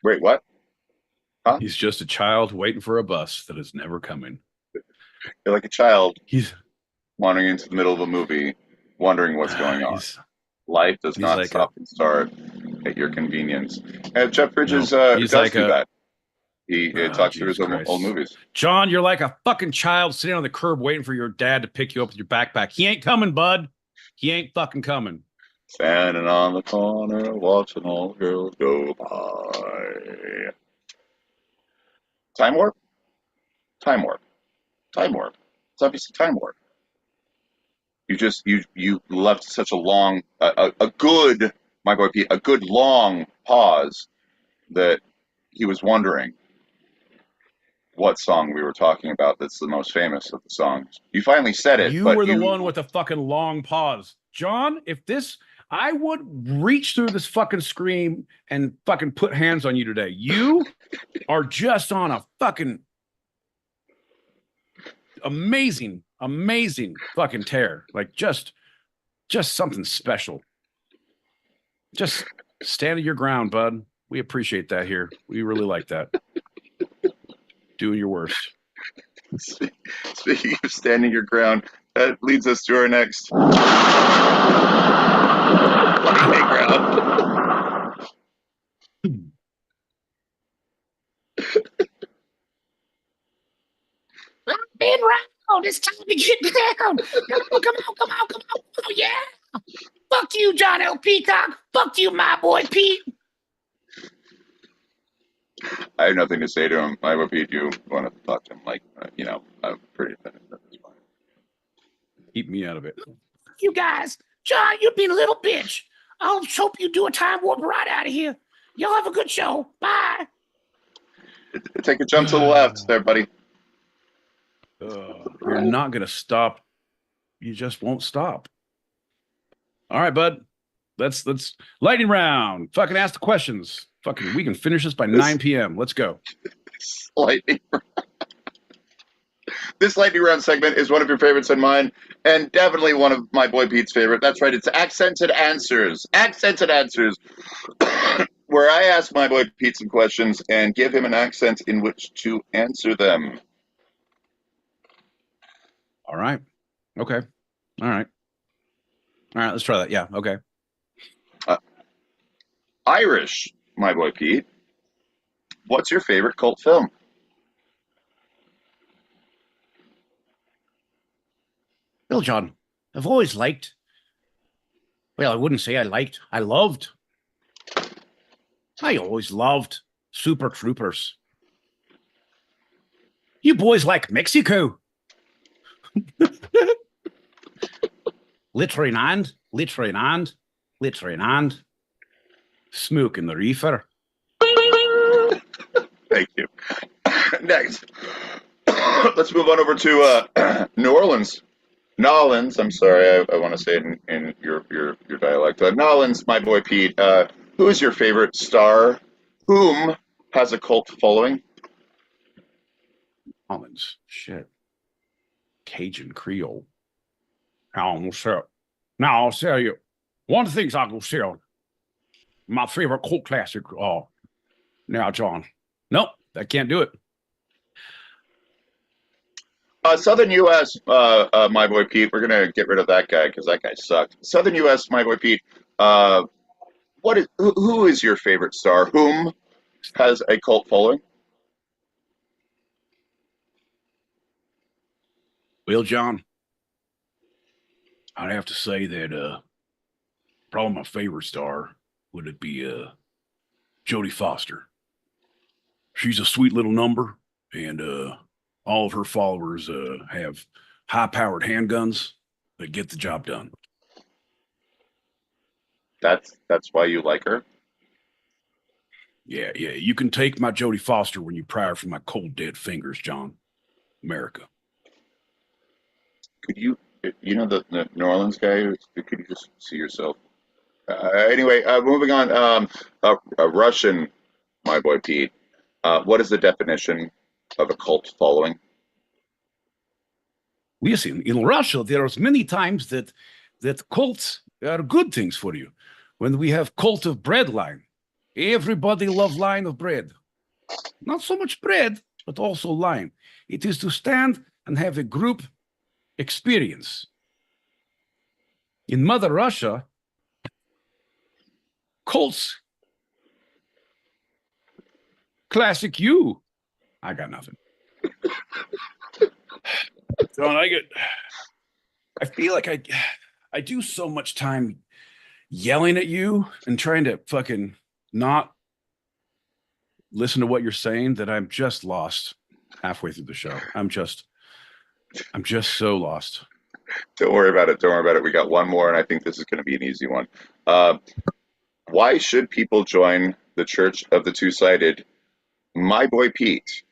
Wait, what? Huh? He's just a child waiting for a bus that is never coming. You're like a child He's wandering into the middle of a movie, wondering what's going on. Life does not like stop and start at your convenience. And Jeff Bridges he's does like do that. He talks through Jesus his Christ. old movies. John, you're like a fucking child sitting on the curb waiting for your dad to pick you up with your backpack. He ain't coming, bud. He ain't fucking coming. Standing on the corner, watching all the girls go by. Time warp? Time warp. Time warp. It's obviously time warp. You left such a long, a good, my boy Pete, a good long pause that he was wondering what song we were talking about that's the most famous of the songs. You finally said it. You but were the one with the fucking long pause. John, I would reach through this fucking screen and fucking put hands on you today. You are just on a fucking amazing fucking tear. Like just something special. Just stand your ground, bud. We appreciate that here. We really like that. Doing your worst. Speaking of standing your ground, that leads us to our next lightning round. Been round. It's time to get down. Come on. Oh, yeah. Fuck you, John L. Peacock. Fuck you, my boy Pete. I have nothing to say to him. I repeat, you want to talk to him like, I'm pretty offended. That's fine. Keep me out of it. You guys. John, you're being a little bitch. I'll hope you do a time warp right out of here. Y'all have a good show. Bye. Take a jump to the left there, buddy. You're not going to stop. You just won't stop. All right, bud. Let's lightning round. Fucking ask the questions. Fucking, we can finish this by 9 p.m. Let's go. This lightning round segment is one of your favorites and mine, and definitely one of my boy Pete's favorite. That's right. It's accented answers. Accented answers. Where I ask my boy Pete some questions and give him an accent in which to answer them. All right. Okay. All right. Let's try that. Yeah. Okay. Irish, my boy Pete. What's your favorite cult film? Well, John, I've always liked. Well, I wouldn't say I liked. I loved. I always loved Super Troopers. You boys like Mexico. Littering and smoking the reefer. Thank you. Next, let's move on over to New Orleans. Nolans, I'm sorry, I want to say it in your dialect. Nolans, my boy Pete, who is your favorite star? Whom has a cult following? Collins. Shit. Cajun Creole. Now I'll tell you. One of the things I will tell my favorite cult classic. Now, John. Nope, I can't do it. Southern U.S., my boy Pete. We're gonna get rid of that guy because that guy sucked. Southern U.S., my boy Pete. Who is your favorite star? Whom has a cult following? Well, John, I'd have to say that probably my favorite star would it be Jodie Foster. She's a sweet little number, and all of her followers have high-powered handguns that get the job done. That's why you like her. Yeah. You can take my Jodie Foster when you pry her from my cold, dead fingers, John. America. Could you the New Orleans guy? Could you just see yourself? Anyway, moving on. A Russian, my boy Pete. What is the definition of a cult following? Listen, in Russia, there are many times that cults are good things for you. When we have cult of bread line, everybody love line of bread. Not so much bread, but also line. It is to stand and have a group experience. In Mother Russia, cults, classic you. I got nothing. John, I feel like I do so much time yelling at you and trying to fucking not listen to what you're saying that I'm just lost halfway through the show. I'm just so lost. Don't worry about it. Don't worry about it. We got one more, and I think this is going to be an easy one. Why should people join the Church of the Two-Sided? My boy Pete.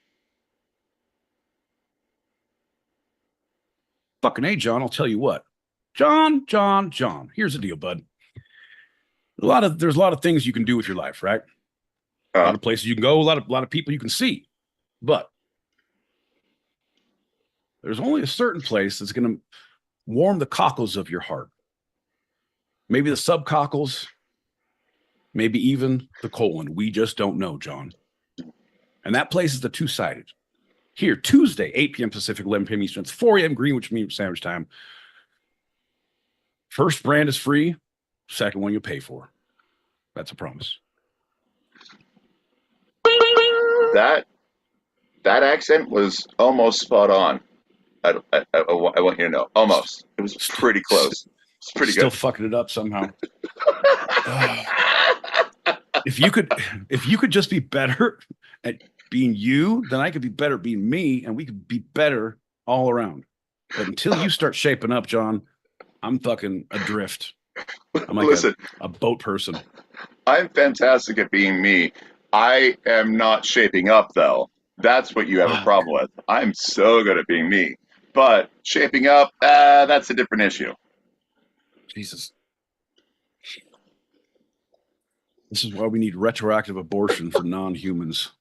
Fucking hey, John, I'll tell you what. John. Here's the deal, bud. There's a lot of things you can do with your life, right? A lot of places you can go, a lot of people you can see. But there's only a certain place that's going to warm the cockles of your heart. Maybe the subcockles, maybe even the colon. We just don't know, John. And that place is the Two-Sided. Here, Tuesday, 8 p.m. Pacific, 11 p.m. Eastern. It's 4 a.m. Greenwich Mean Sandwich time. First brand is free. Second one you pay for. That's a promise. That accent was almost spot on. I want you to know. Almost. It was pretty close. It's pretty Still good. fucking it up somehow. If you could just be better at being you, then I could be better at being me, and we could be better all around. But until you start shaping up, John, I'm fucking adrift. I'm like a boat person. I'm fantastic at being me. I am not shaping up, though. That's what you have a problem with. I'm so good at being me. But shaping up, that's a different issue. Jesus. This is why we need retroactive abortion for non-humans.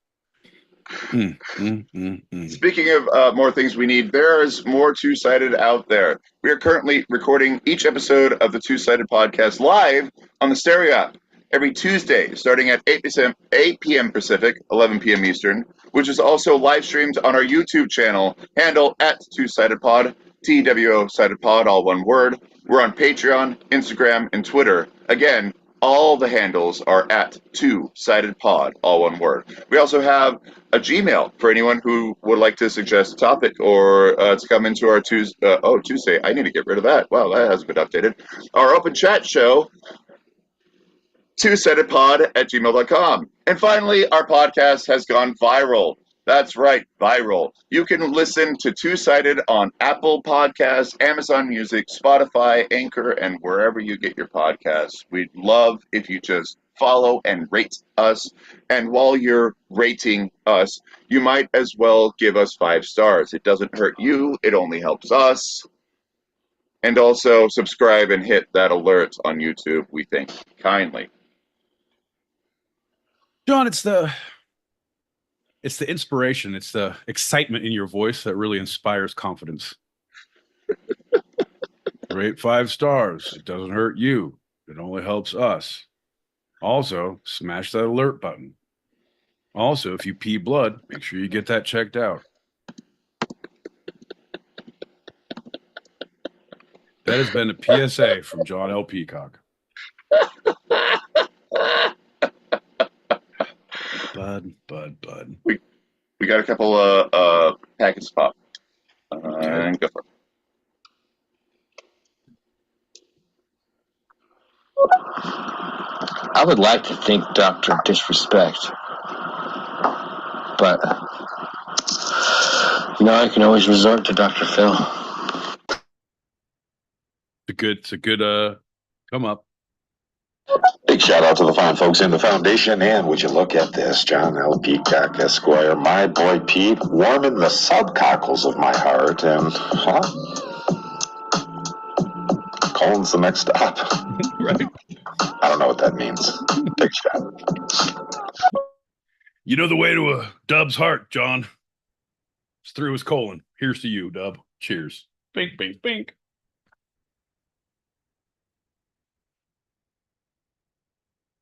Speaking of more things we need, there is more Two-Sided out there. We are currently recording each episode of the Two-Sided podcast live on the Stereo app every Tuesday, starting at 8 p.m. Pacific, 11 p.m. Eastern, which is also live streamed on our YouTube channel, handle at Two-Sided Pod, TWO Sided Pod, all one word. We're on Patreon, Instagram, and Twitter. Again, all the handles are at Two-Sided Pod, all one word. We also have a Gmail for anyone who would like to suggest a topic or to come into our Tuesday. I need to get rid of that. Wow, that hasn't been updated. Our open chat show, twosidedpod@gmail.com. And finally, our podcast has gone viral. That's right, viral. You can listen to Two-Sided on Apple Podcasts, Amazon Music, Spotify, Anchor, and wherever you get your podcasts. We'd love if you just follow and rate us. And while you're rating us, you might as well give us 5 stars. It doesn't hurt you. It only helps us. And also subscribe and hit that alert on YouTube, we think, kindly. John, it's It's the inspiration. It's the excitement in your voice that really inspires confidence. Rate 5 stars. It doesn't hurt you. It only helps us. Also, smash that alert button. Also, if you pee blood, make sure you get that checked out. That has been a PSA from John L. Peacock. Bud. We got a couple packets pop. And go for it. I would like to think Dr. Disrespect, but I can always resort to Dr. Phil. It's a good come up. Big shout out to the fine folks in the foundation. And would you look at this, John L. Peacock, Esquire, my boy Pete, warming the subcockles of my heart. And, Colin's the next stop. Right. I don't know what that means. Big shout. You know the way to a Dub's heart, John. It's through his colon. Here's to you, Dub. Cheers. Bink, bink, bink.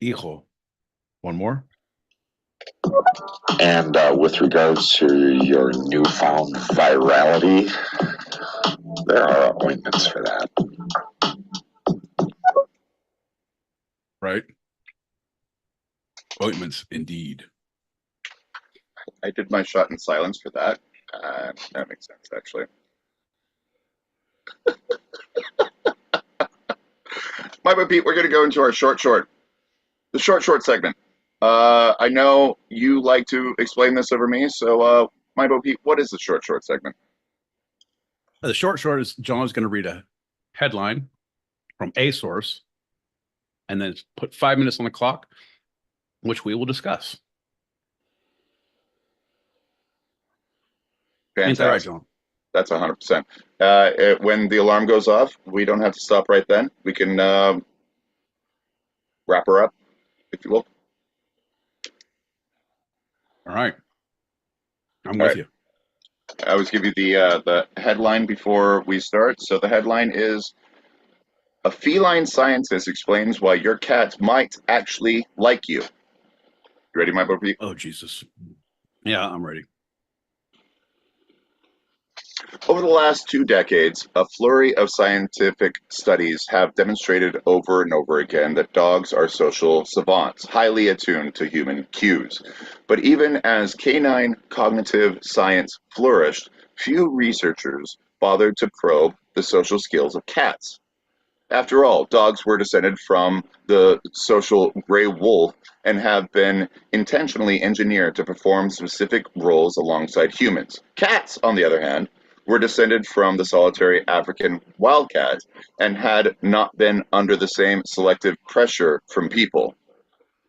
Hijo. One more. And with regards to your newfound virality, there are ointments for that. Right? Ointments, indeed. I did my shot in silence for that. That makes sense, actually. My boy Pete, we're going to go into our short. The short segment. I know you like to explain this over me, so my boy Pete, what is the short segment? The short is John's going to read a headline from a source and then put 5 minutes on the clock, which we will discuss. Fantastic. Ain't that right, John? That's 100%. When the alarm goes off, we don't have to stop right then. We can wrap her up, if you will. All right. I'm with you. I always give you the headline before we start. So the headline is, a feline scientist explains why your cat might actually like you. You ready, my boy Pete? Oh, Jesus. Yeah, I'm ready. Over the last 2 decades, a flurry of scientific studies have demonstrated over and over again that dogs are social savants, highly attuned to human cues. But even as canine cognitive science flourished, few researchers bothered to probe the social skills of cats. After all, dogs were descended from the social gray wolf and have been intentionally engineered to perform specific roles alongside humans. Cats, on the other hand, were descended from the solitary African wildcat and had not been under the same selective pressure from people.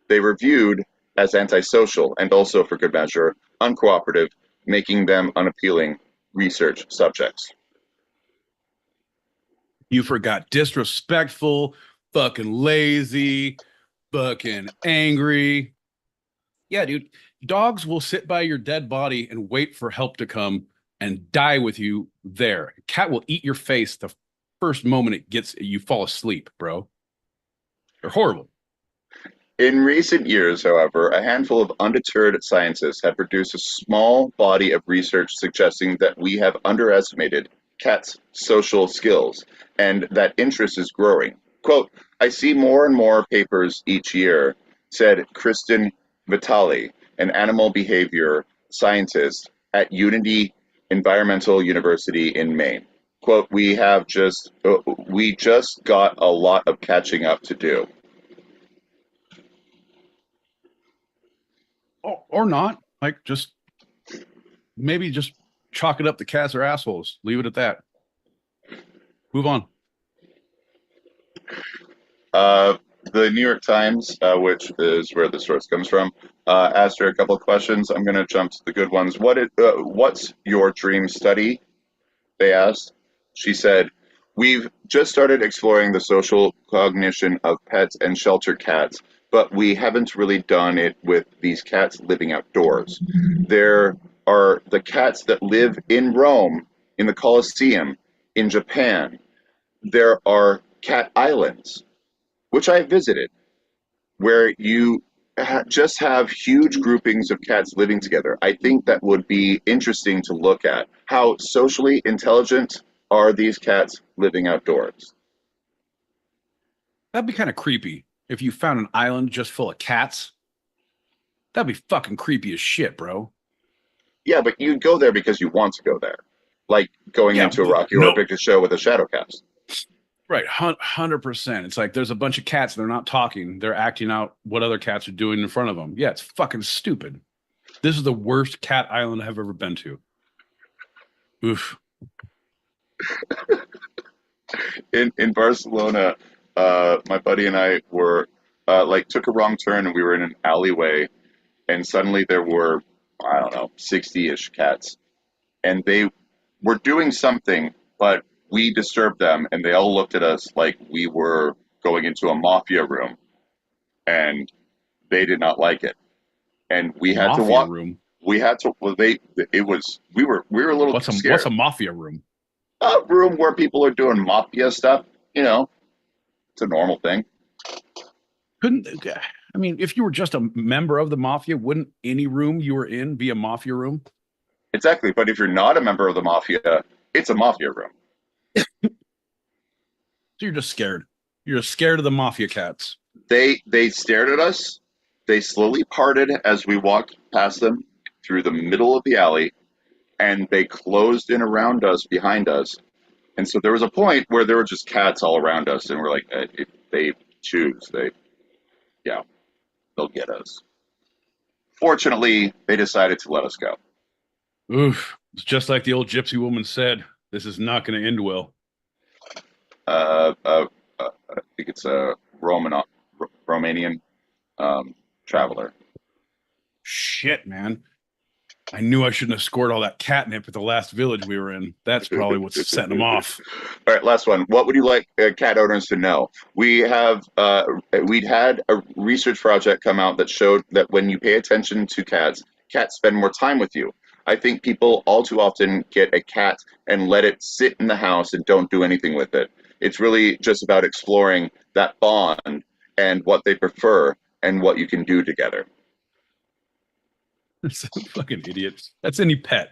They were viewed as antisocial and also, for good measure, uncooperative, making them unappealing research subjects. You forgot disrespectful, fucking lazy, fucking angry. Yeah, dude. Dogs will sit by your dead body and wait for help to come and die with you there. A cat will eat your face the first moment you fall asleep, bro. They're horrible. In recent years, however, a handful of undeterred scientists have produced a small body of research suggesting that we have underestimated cats' social skills and that interest is growing. Quote, I see more and more papers each year, said Kristen Vitale, an animal behavior scientist at Unity Environmental University in Maine. Quote, we just got a lot of catching up to do. Or not. Like, maybe just chalk it up to cats are assholes. Leave it at that. Move on. The New York Times, which is where the source comes from, asked her a couple of questions. I'm going to jump to the good ones. What's your dream study? They asked. She said, we've just started exploring the social cognition of pets and shelter cats but we haven't really done it with these cats living outdoors. There are the cats that live in Rome, in the Colosseum, in Japan. There are cat islands, which I visited, where you just have huge groupings of cats living together. I think that would be interesting to look at. How socially intelligent are these cats living outdoors? That'd be kind of creepy if you found an island just full of cats. That'd be fucking creepy as shit, bro. Yeah, but you'd go there because you want to go there. Like going Yeah, into a but Rocky Horror Picture Show with a shadow cast. Right, 100%. It's like there's a bunch of cats. They're not talking. They're acting out what other cats are doing in front of them. Yeah, it's fucking stupid. This is the worst cat island I've ever been to. Oof. In Barcelona, my buddy and I were took a wrong turn and we were in an alleyway, and suddenly there were, I don't know, 60-ish cats, and they were doing something, but we disturbed them, and they all looked at us like we were going into a mafia room, and they did not like it, and we had to Mafia walk. room. We had to. Well, it was. We were a little scared. What's a mafia room? A room where people are doing mafia stuff. You know, it's a normal thing. I mean, if you were just a member of the mafia, wouldn't any room you were in be a mafia room? Exactly. But if you're not a member of the mafia, it's a mafia room. So you're just scared. You're just scared of the mafia cats. They stared at us. They slowly parted as we walked past them through the middle of the alley, and they closed in around us, behind us. And so there was a point where there were just cats all around us, and we're like, if they choose, they'll get us. Fortunately, they decided to let us go. Oof. It's just like the old gypsy woman said, this is not going to end well. I think it's a Romanian traveler. Shit, man. I knew I shouldn't have scored all that catnip at the last village we were in. That's probably what's setting them off. All right, last one. What would you like cat owners to know? We'd had a research project come out that showed that when you pay attention to cats spend more time with you. I think people all too often get a cat and let it sit in the house and don't do anything with it. It's really just about exploring that bond and what they prefer and what you can do together. Fucking idiots. That's any pet.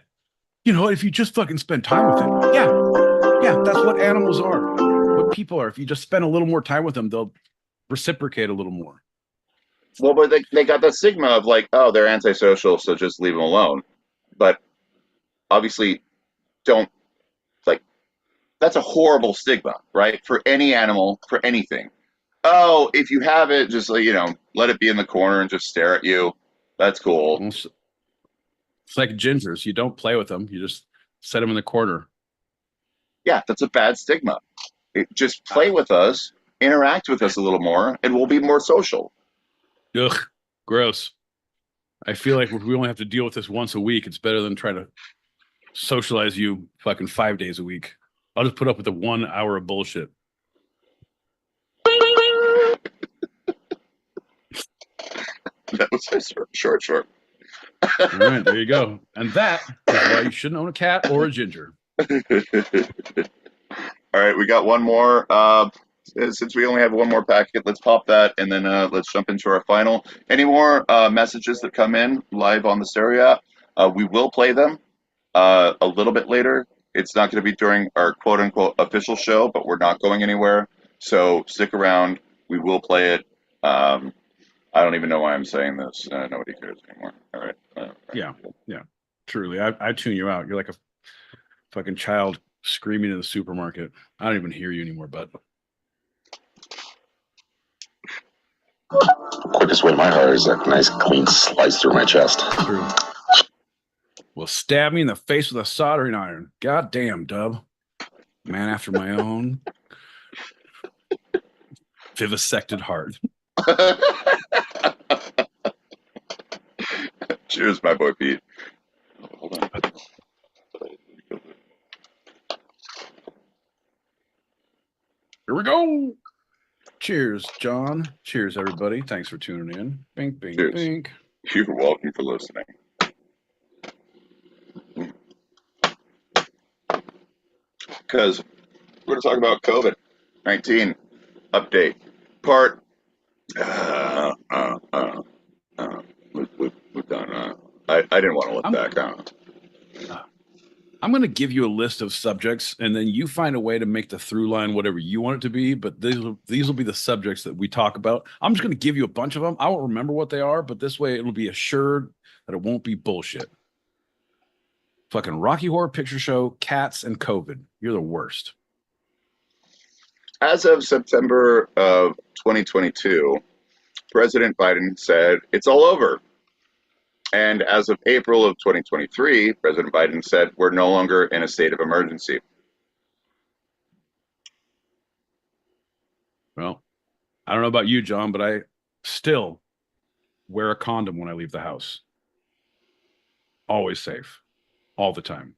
You know, if you just fucking spend time with it. Yeah, that's what animals are. What people are. If you just spend a little more time with them, they'll reciprocate a little more. Well, but they got that stigma of like, oh, they're antisocial, so just leave them alone. But obviously, don't, like, that's a horrible stigma, right? For any animal, for anything. Oh, if you have it, just let it be in the corner and just stare at you. That's cool. It's like gingers. You don't play with them. You just set them in the corner. Yeah, that's a bad stigma. Just play with us, interact with us a little more, and we'll be more social. Ugh, gross. I feel like if we only have to deal with this once a week, it's better than trying to socialize you fucking 5 days a week. I'll just put up with the 1 hour of bullshit. That was short. All right, there you go. And that is why you shouldn't own a cat or a ginger. All right, we got one more. Since we only have one more packet, let's pop that, and then let's jump into our final. Any more messages that come in live on the stereo app? We will play them a little bit later. It's not going to be during our quote-unquote official show, but we're not going anywhere. So stick around. We will play it. I don't even know why I'm saying this. Nobody cares anymore. All right. Yeah. Truly, I tune you out. You're like a fucking child screaming in the supermarket. I don't even hear you anymore, bud. Quickest way to my heart is a nice clean slice through my chest. True. Well, stab me in the face with a soldering iron. God damn, Dub. Man after my own vivisected heart. Cheers, my boy Pete. Hold on. Here we go. Cheers, John. Cheers, everybody. Thanks for tuning in. Bink, bink, Cheers. bink. You're welcome for listening. Because we're going to talk about COVID-19 update part. We've done. I didn't want to look back on. I'm going to give you a list of subjects, and then you find a way to make the through line whatever you want it to be. But these will be the subjects that we talk about. I'm just going to give you a bunch of them. I won't remember what they are, but this way it'll be assured that it won't be bullshit. Fucking Rocky Horror Picture Show, cats, and COVID. You're the worst. As of September of 2022, President Biden said it's all over. And as of April of 2023, President Biden said we're no longer in a state of emergency. Well, I don't know about you, John, but I still wear a condom when I leave the house. Always safe. All the time.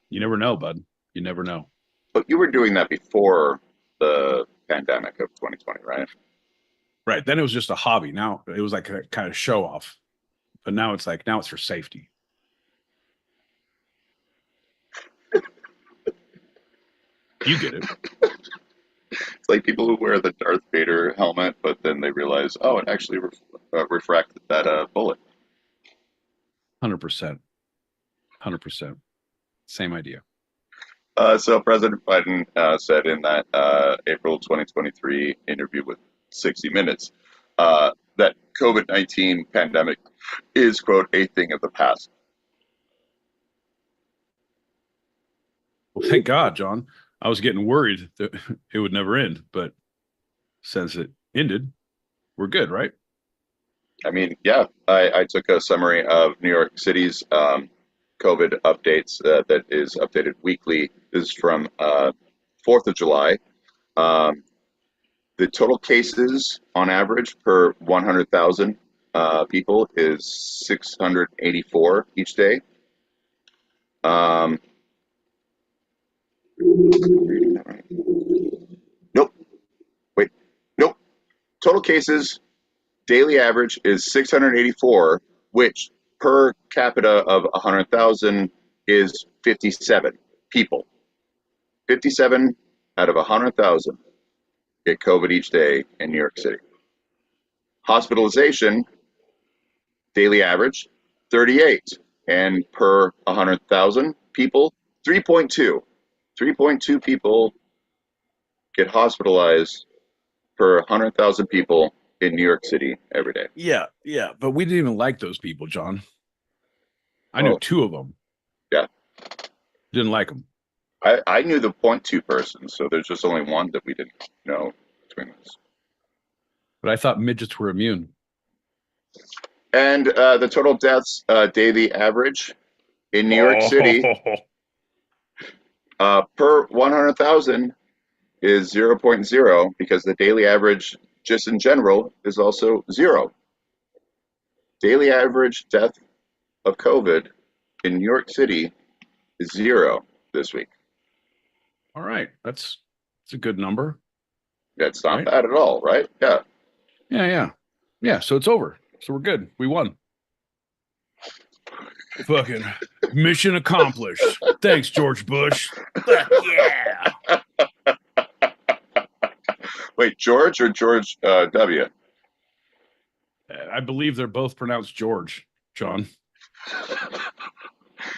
You never know, bud. You never know. But you were doing that before the pandemic of 2020, right? Right. Then it was just a hobby. Now it was like a kind of show off. But now it's for safety. You get it. It's like people who wear the Darth Vader helmet, but then they realize, oh, it actually refracted that bullet. 100%. 100%. Same idea. So President Biden said in that April 2023 interview with 60 Minutes that COVID-19 pandemic is, quote, a thing of the past. Well, thank God, John. I was getting worried that it would never end, but since it ended, we're good, right? I mean, yeah, I took a summary of New York City's COVID updates that is updated weekly. This is from 4th of July. The total cases on average per 100,000 people is 684 each day. Nope. Total cases, daily average is 684, which per capita of 100,000 is 57 people. 57 out of 100,000 get COVID each day in New York City. Hospitalization, daily average, 38. And per 100,000 people, 3.2. 3.2 people get hospitalized per 100,000 people in New York City every day. Yeah, but we didn't even like those people, John. I knew 2 of them. Yeah. Didn't like them. I knew the 0.2 person, so there's just only one that we didn't know between us. But I thought midgets were immune. And the total deaths daily average in New York City per 100,000 is 0.0, because the daily average just in general is also 0. Daily average death of COVID in New York City is 0 this week. All right. That's a good number. That's not bad at all, right? Yeah. Yeah, so it's over. So we're good. We won. Fucking mission accomplished. Thanks, George Bush. Fuck yeah. Wait, George or George W? I believe they're both pronounced George, John.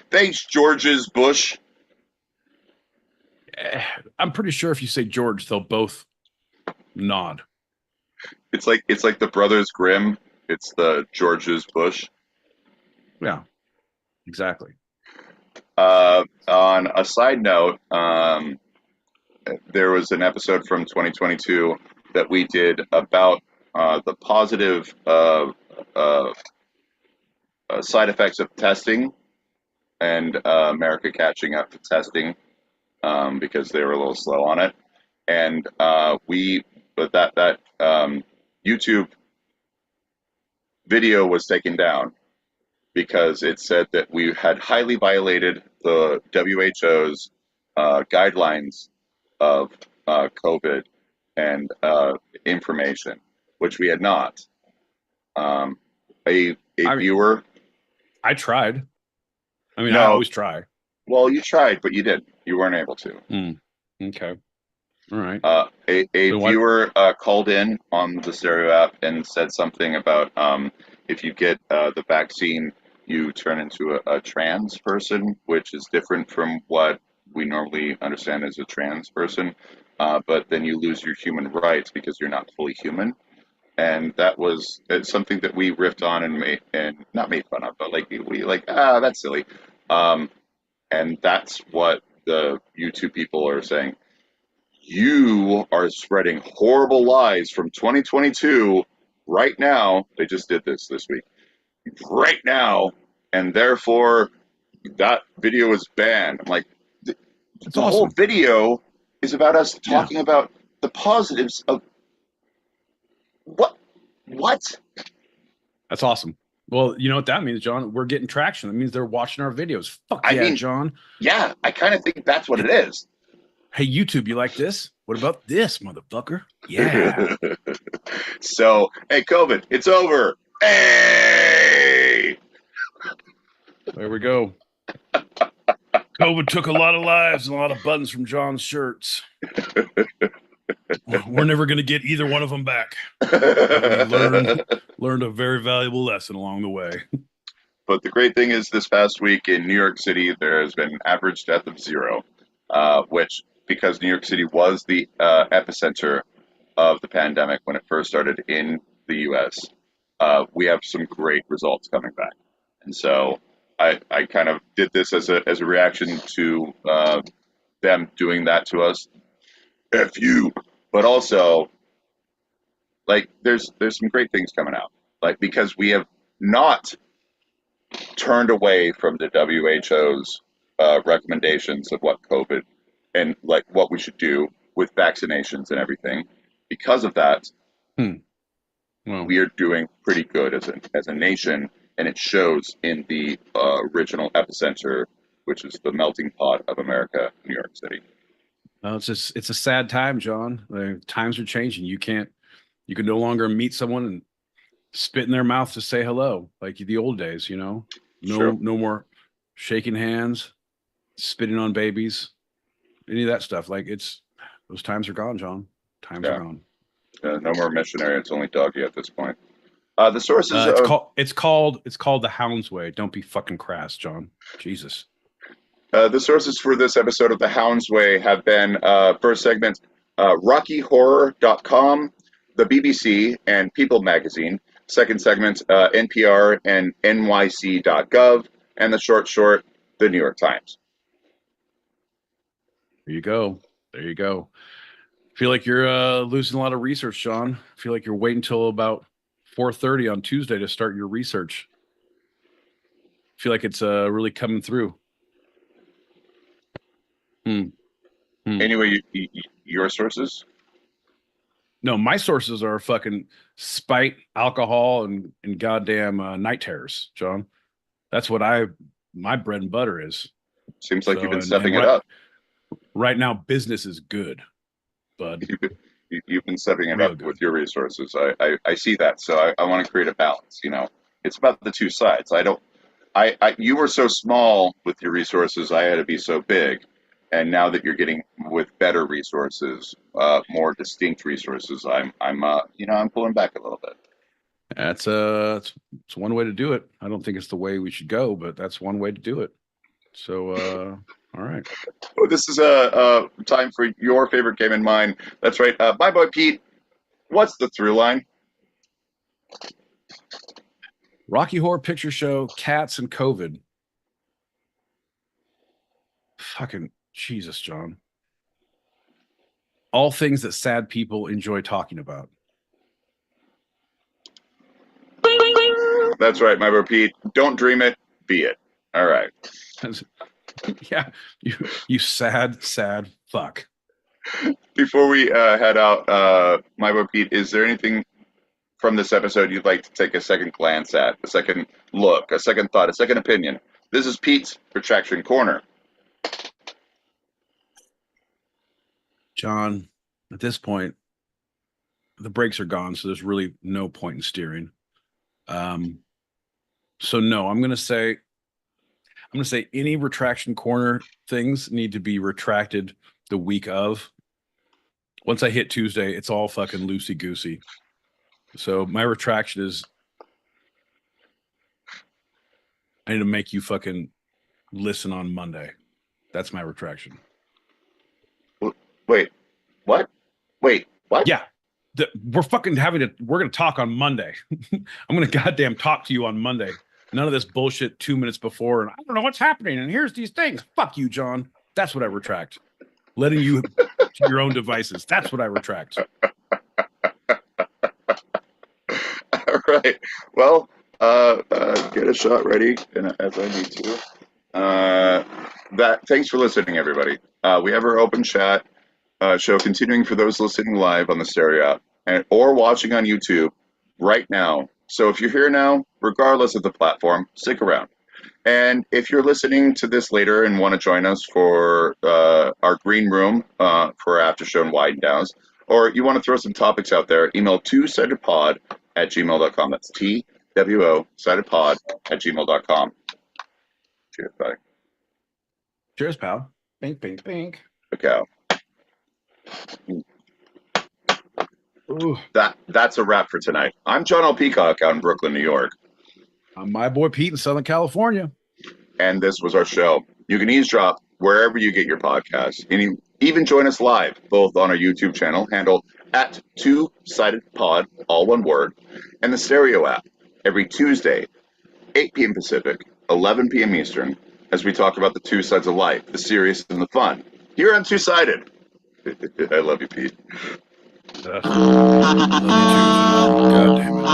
Thanks, George's Bush. I'm pretty sure if you say George, they'll both nod. It's like the Brothers Grimm. It's the George's Bush. Yeah, exactly. On a side note, there was an episode from 2022 that we did about the positive side effects of testing, and America catching up to testing because they were a little slow on it. And that YouTube video was taken down because it said that we had highly violated the WHO's guidelines of COVID and information, which we had not. A viewer. I tried. I mean, No. I always try. Well, you tried, but you didn't. You weren't able to. Okay. All right. A viewer called in on the Stereo app and said something about if you get the vaccine, you turn into a trans person, which is different from what we normally understand as a trans person. But then you lose your human rights because you're not fully human. And that was something that we riffed on and not made fun of, but like we like, that's silly. And that's what the YouTube people are saying. You are spreading horrible lies from 2022 right now. They just did this week. Right now, and therefore that video is banned. I'm like, the whole video is about us talking about the positives of what? That's awesome. Well, you know what that means, John? We're getting traction. That means they're watching our videos. Fuck yeah, John. Yeah, I kind of think that's what it is. Hey, YouTube, you like this? What about this, motherfucker? Yeah. So, hey, COVID, it's over. Hey! There we go. COVID took a lot of lives and a lot of buttons from John's shirts. We're never going to get either one of them back. We learned a very valuable lesson along the way. But the great thing is this past week in New York City, there has been an average death of 0, which, because New York City was the epicenter of the pandemic when it first started in the U.S., we have some great results coming back. And so I kind of did this as a reaction to them doing that to us. F you. But also, like, there's some great things coming out. Like, because we have not turned away from the WHO's recommendations of what COVID and like what we should do with vaccinations and everything. Because of that, we are doing pretty good as a nation, and it shows in the original epicenter, which is the melting pot of America, New York City. Well, it's a sad time, John. The times are changing. You can no longer meet someone and spit in their mouth to say hello like the old days, you know. No more shaking hands, spitting on babies, any of that stuff. Like, those times are gone, John. Times are gone. No more missionary. It's only doggy at this point. The sources. It's called the Hound's Way. Don't be fucking crass, John. Jesus. The sources for this episode of The Hound's Way have been, first segment, RockyHorror.com, the BBC, and People magazine. Second segment, NPR and NYC.gov. And the short, the New York Times. There you go. I feel like you're losing a lot of research, John. I feel like you're waiting until about 4:30 on Tuesday to start your research. I feel like it's really coming through. Anyway, your sources? No, my sources are fucking spite, alcohol, and goddamn night terrors, John. That's what my bread and butter is. Seems like you've been stepping it up. Right now, business is good, bud. You've been stepping it up with your resources. I see that. So I want to create a balance. You know, it's about the two sides. You were so small with your resources. I had to be so big. And now that you're getting with better resources, more distinct resources, I'm pulling back a little bit. That's it's one way to do it. I don't think it's the way we should go, but that's one way to do it. So, all right. Oh, this is a time for your favorite game and mine. That's right. My boy Pete, what's the through line? Rocky Horror Picture Show, cats, and COVID. Fucking Jesus, John. All things that sad people enjoy talking about. That's right, my bro Pete. Don't dream it, be it. All right. Yeah, you sad fuck. Before we head out, my bro Pete, is there anything from this episode you'd like to take a second glance at, a second look, a second thought, a second opinion? This is Pete's Retraction Corner. John, at this point, the brakes are gone, so there's really no point in steering. So no, I'm gonna say any retraction corner things need to be retracted the week of. Once I hit Tuesday, it's all fucking loosey goosey. So my retraction is I need to make you fucking listen on Monday. That's my retraction. Wait, what? Wait, what? Yeah. We're gonna talk on Monday. I'm gonna goddamn talk to you on Monday. None of this bullshit 2 minutes before, and I don't know what's happening, and here's these things. Fuck you, John. That's what I retract. Letting you to your own devices. That's what I retract. All right. Well, get a shot ready, and as I need to. Thanks for listening, everybody. We have our open chat show continuing for those listening live on the stereo app or watching on YouTube right now. So if you're here now, regardless of the platform, stick around. And if you're listening to this later and want to join us for our green room for after show and wind downs, or you want to throw some topics out there, email twosidedpod@gmail.com. That's TWO sidedpod@gmail.com. Cheers, buddy. Cheers, pal. Bink, bink, bink. Okay. Ooh. That's a wrap for tonight. I'm John L. Peacock out in Brooklyn, New York. I'm my boy Pete in Southern California. And this was our show. You can eavesdrop wherever you get your podcasts. And even join us live, both on our YouTube channel, handled at two-sided-pod, all one word, and the stereo app, every Tuesday, 8 p.m. Pacific, 11 p.m. Eastern, as we talk about the two sides of life, the serious and the fun. Here on Two-Sided. I love you, Pete. Love you too, John. God damn it.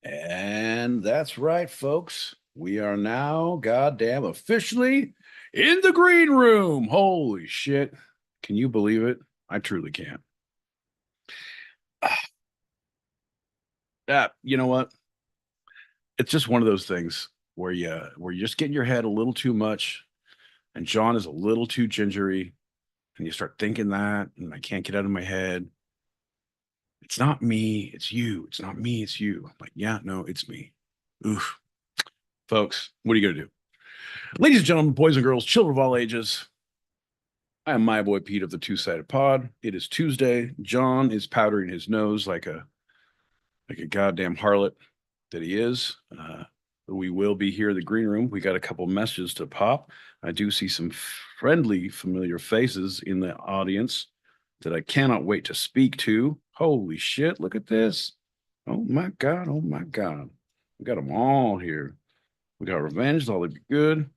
And that's right, folks. We are now goddamn officially in the green room. Holy shit. Can you believe it? I truly can't. You know what? It's just one of those things where you're just getting your head a little too much, and John is a little too gingery, and you start thinking that, and I can't get out of my head. It's not me, it's you. It's not me, it's you. I'm like, yeah, no, it's me. Oof. Folks, what are you gonna do? Ladies and gentlemen, boys and girls, children of all ages, I am my boy Pete of the Two-Sided Pod. It is Tuesday. John is powdering his nose like a goddamn harlot that he is. We will be here in the green room. We got a couple messages to pop. I do see some friendly, familiar faces in the audience that I cannot wait to speak to. Holy shit, look at this. Oh my God, oh my God. We got them all here. We got Revenge, all be good.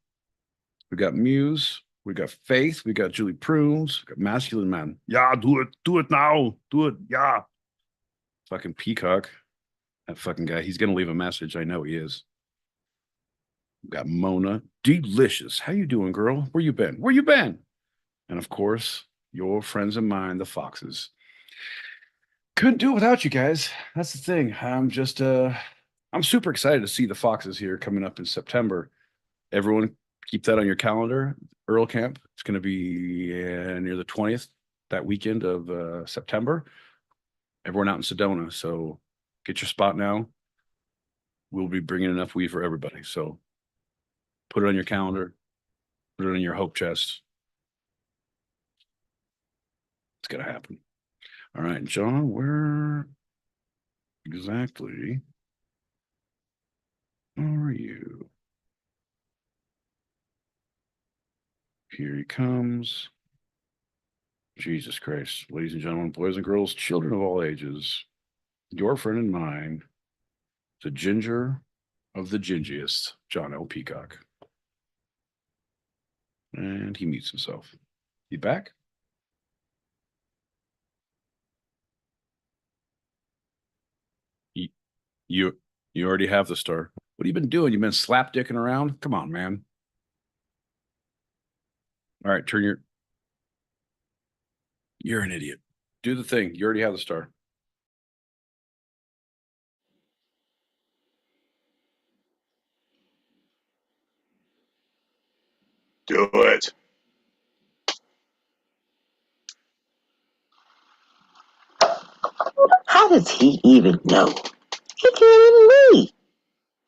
We got Muse. We got Faith. We got Julie Prunes. We got Masculine Man. Yeah, do it now. Do it. Yeah. Fucking Peacock. That fucking guy. He's gonna leave a message. I know he is. We got Mona. Delicious. How you doing, girl? Where you been? Where you been? And of course, your friends of mine, the Foxes. Couldn't do it without you guys. That's the thing. I'm super excited to see the Foxes here coming up in September. Everyone keep that on your calendar. Earl Camp. It's going to be near the 20th, that weekend of September. Everyone out in Sedona. So get your spot now. We'll be bringing enough weed for everybody. So put it on your calendar. Put it on your hope chest. It's going to happen. All right, John, where exactly are you? Here he comes. Jesus Christ. Ladies and gentlemen, boys and girls, children of all ages, your friend and mine, the ginger of the gingiest, John L. Peacock. And he mutes himself. You back? You already have the star. What have you been doing? You've been slapdicking around? Come on, man. All right, you're an idiot. Do the thing. You already have the star. Do it. How does he even know? He can't even read.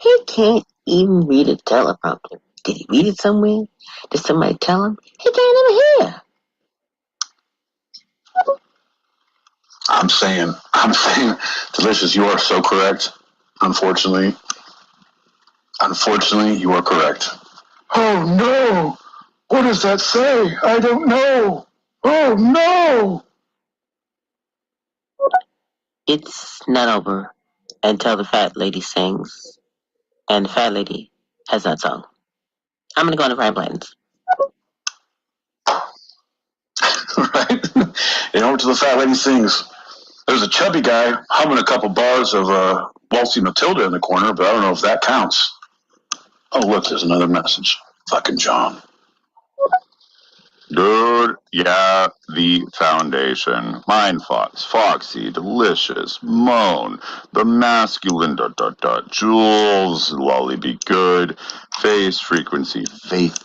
He can't even read a teleprompter. Did he read it somewhere? Did somebody tell him? He can't even hear. I'm saying, Delicious, you are so correct. Unfortunately, you are correct. Oh no! What does that say? I don't know. Oh no! It's not over until the fat lady sings, and the fat lady has not sung. I'm gonna go on the Prime Plans. Right? And over to the fat lady sings. There's a chubby guy humming a couple bars of Waltzy Matilda in the corner, but I don't know if that counts. Oh, look, there's another message. Fucking John. Dude, yeah, the Foundation. Mindfox, Foxy, Delicious, Moan, The Masculine, Jules, Lolly Be Good, Face, Frequency, Faith,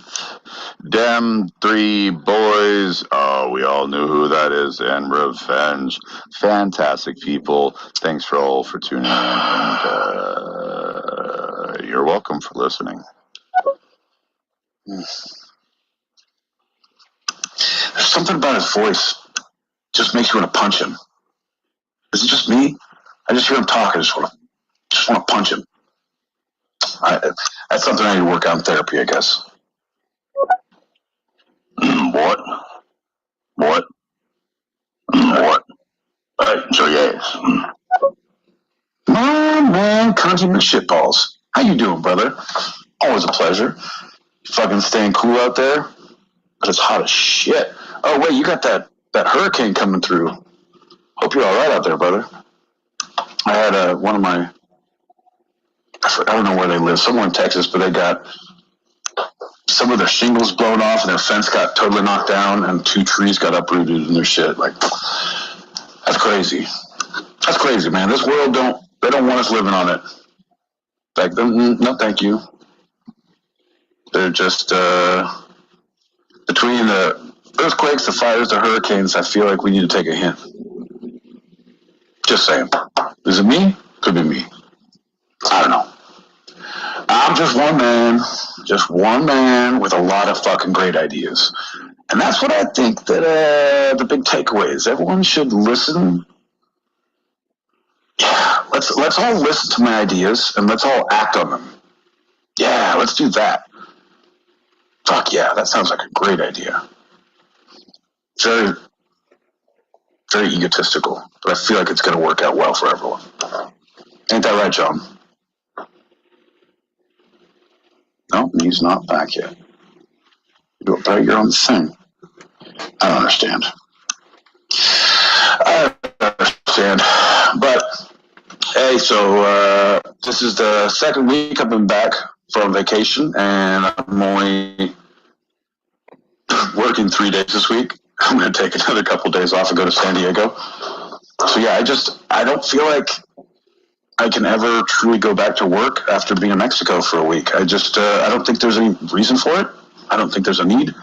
Dem, 3 Boys, oh, we all knew who that is, and Revenge. Fantastic people. Thanks for all for tuning in, and you're welcome for listening. There's something about his voice just makes you want to punch him. Is it just me? I just hear him talk. I just want to punch him. That's something I need to work out in therapy, I guess. What? What? What? So yes. Man, Conti McShitballs. How you doing, brother? Always a pleasure. Fucking staying cool out there? But it's hot as shit. Oh, wait, you got that hurricane coming through. Hope you're all right out there, brother. I had one of my, I don't know where they live, somewhere in Texas, but they got some of their shingles blown off and their fence got totally knocked down and 2 trees got uprooted and their shit. Like, that's crazy. That's crazy, man. This world they don't want us living on it. Like, no, thank you. They're just, between the earthquakes, the fires, the hurricanes, I feel like we need to take a hint. Just saying. Is it me? Could be me. I don't know. I'm just one man. Just one man with a lot of fucking great ideas. And that's what I think that the big takeaway is. Everyone should listen. Yeah, let's all listen to my ideas and let's all act on them. Yeah, let's do that. Fuck yeah, that sounds like a great idea. Very, very egotistical, but I feel like it's going to work out well for everyone. Ain't that right, John? No, he's not back yet. You're on the thing. I don't understand. I don't understand. But, hey, so this is the second week I've been back from vacation, and I'm only working 3 days this week. I'm going to take another couple days off and go to San Diego. So, yeah, I don't feel like I can ever truly go back to work after being in Mexico for a week. I don't think there's any reason for it. I don't think there's a need.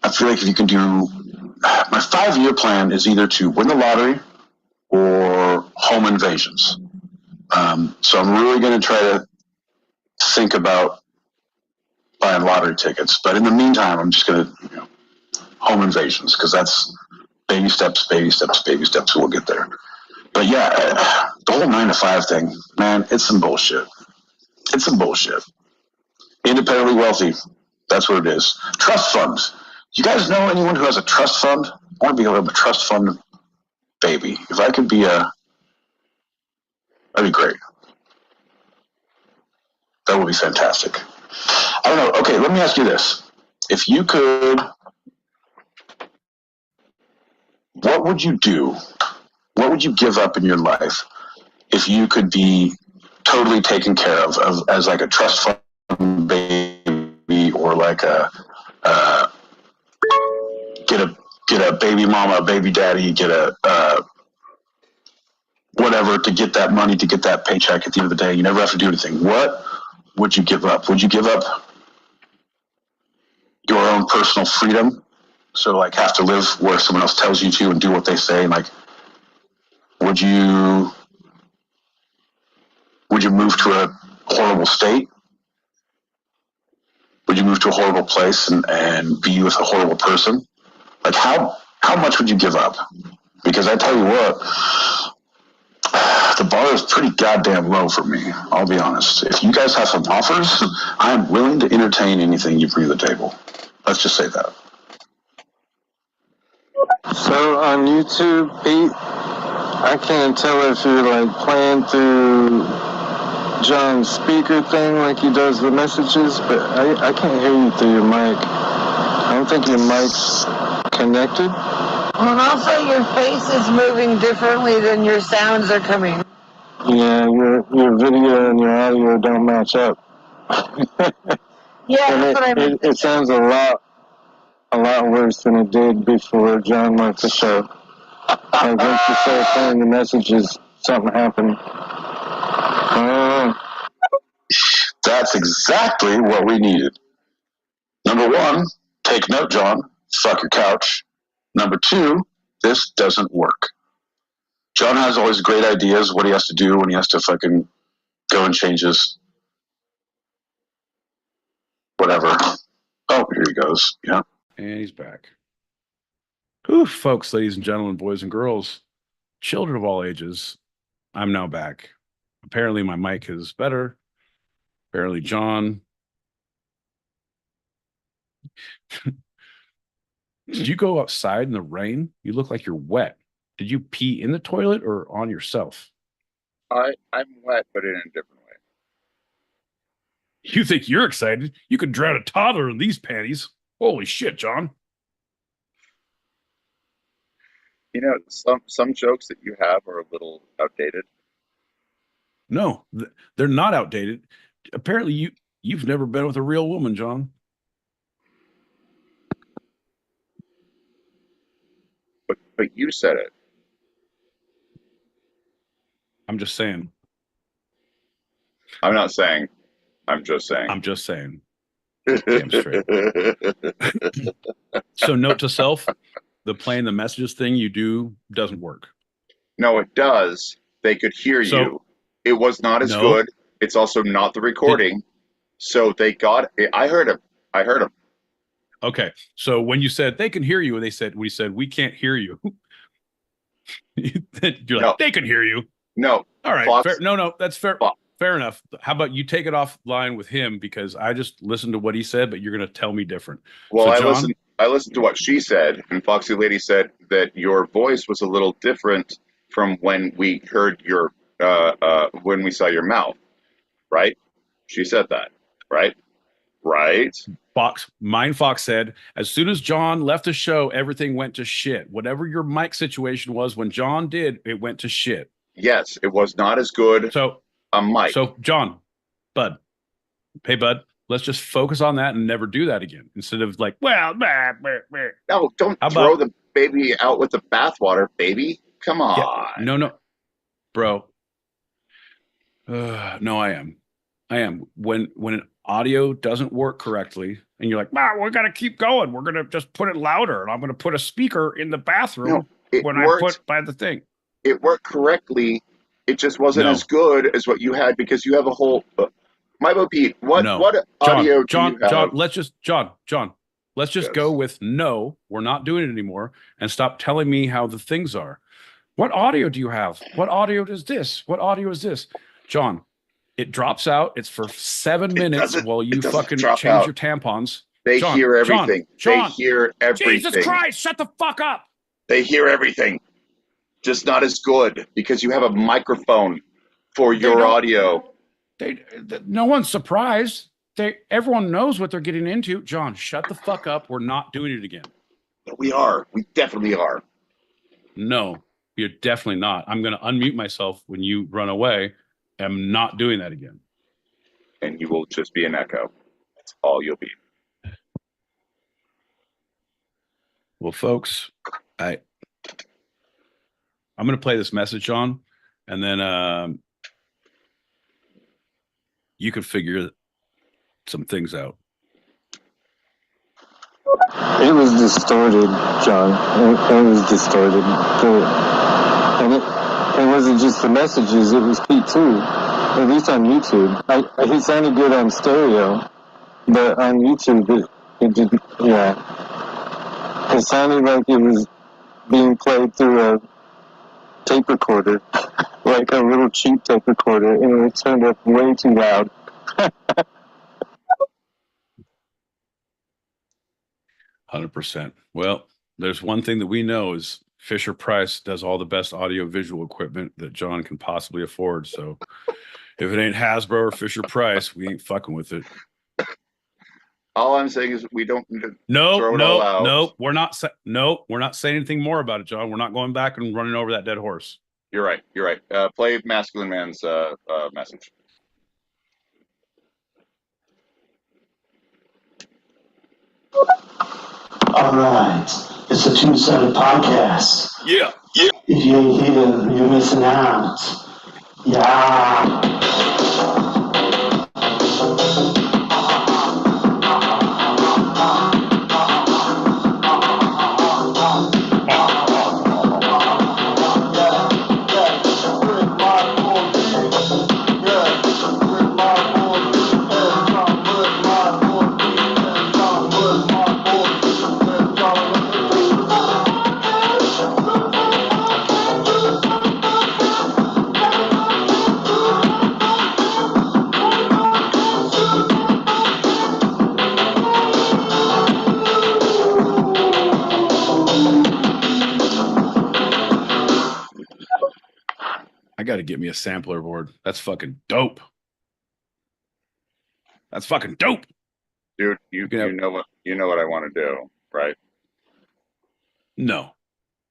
I feel like if you can do, my 5-year plan is either to win the lottery or home invasions. So I'm really going to try to think about buying lottery tickets. But in the meantime, I'm just going to, home invasions, because that's baby steps, we'll get there. But yeah, the whole 9 to 5 thing, man, it's some bullshit. It's some bullshit. Independently wealthy, that's what it is. Trust funds. You guys know anyone who has a trust fund? I want to be able to have a trust fund baby. If I could be that'd be great. That would be fantastic. I don't know. Okay, let me ask you this. If you could, what would you do? What would you give up in your life if you could be totally taken care of as like a trust fund baby or like a get get a baby mama, a baby daddy, get a whatever to get that money, to get that paycheck at the end of the day. You never have to do anything. What would you give up? Would you give up your own personal freedom? So like have to live where someone else tells you to and do what they say? Like, would you move to a horrible state? Would you move to a horrible place and be with a horrible person? Like how much would you give up? Because I tell you what, the bar is pretty goddamn low for me. I'll be honest. If you guys have some offers, I'm willing to entertain anything you bring to the table. Let's just say that. So on YouTube, Pete, I can't tell if you're like playing through John's speaker thing like he does the messages, but I can't hear you through your mic. I don't think your mic's connected. Well, and also your face is moving differently than your sounds are coming. Yeah, your video and your audio don't match up. Yeah, And that's what I mean. it sounds a lot worse than it did before John left the show. Like once you started playing the messages, something happened. That's exactly what we needed. Number one, take note, John. Fuck your couch. Number two, this doesn't work. John has always great ideas what he has to do when he has to fucking go and change his whatever. Oh, here he goes. Yeah. And he's back. Whew, folks, ladies and gentlemen, boys and girls, children of all ages, I'm now back. Apparently my mic is better. Apparently John. Did you go outside in the rain? You look like you're wet. Did you pee in the toilet or on yourself? I'm wet, but in a different way. You think you're excited? You could drown a toddler in these panties. Holy shit, John. You know, some jokes that you have are a little outdated. No, they're not outdated. Apparently you've never been with a real woman, John. But you said it. I'm just saying. I'm not saying. I'm just saying. I'm just saying. Damn straight. So note to self, the playing the messages thing you do doesn't work. No, it does. They could hear you. It was not as good. It's also not the recording. So they got it. I heard him. Okay. So when you said they can hear you, and we said we can't hear you. You're like, no. They can hear you. No. All right. Fair. No, that's fair. Fair enough. How about you take it offline with him, because I just listened to what he said, but you're going to tell me different. Well, so, John, I listened to what she said, and Foxy Lady said that your voice was a little different from when we heard your when we saw your mouth, right? She said that, right? Right. Fox said, as soon as John left the show, everything went to shit. Whatever your mic situation was when John did, it went to shit. Yes, it was not as good. So Mike. So John, Bud, hey Bud, let's just focus on that and never do that again. Instead of like, well, no, don't throw the baby out with the bathwater, baby. Come on. Yeah, no, bro. No, I am. When an audio doesn't work correctly, and you're like, "Wow, we got to keep going. We're gonna just put it louder, and I'm gonna put a speaker in the bathroom when I put by the thing." It worked correctly. It just wasn't as good as what you had, because you have a whole. My boy Pete, what audio do you have? John, let's just go with no. We're not doing it anymore, and stop telling me how the things are. What audio do you have? What audio is this? What audio is this, John? It drops out. It's for 7 minutes while you fucking change your tampons. They hear everything. They hear everything. Jesus Christ, shut the fuck up. They hear everything. Just not as good, because you have a microphone for your audio. No one's surprised. Everyone knows what they're getting into. John, shut the fuck up. We're not doing it again. We are. We definitely are. No, you're definitely not. I'm going to unmute myself when you run away. I'm not doing that again. And you will just be an echo. That's all you'll be. Well, folks, I'm going to play this message on, and then you can figure some things out. It was distorted, John. It was distorted. And it wasn't just the messages, it was Pete too. At least on YouTube. He sounded good on stereo, but on YouTube it didn't, yeah. It sounded like it was being played through a tape recorder, like a little cheap tape recorder, and it turned up way too loud. 100%. Well, there's one thing that we know is Fisher Price does all the best audio visual equipment that John can possibly afford. So if it ain't Hasbro or Fisher Price, we ain't fucking with it. All I'm saying is we don't need to No, throw it all out. we're not saying anything more about it, John. We're not going back and running over that dead horse. You're right. Play Masculine Man's message. All right, it's a two-sided podcast. Yeah. If you ain't here, you're missing out. Yeah. I got to get me a sampler board. That's fucking dope. That's fucking dope. Dude, you know what I want to do, right? No.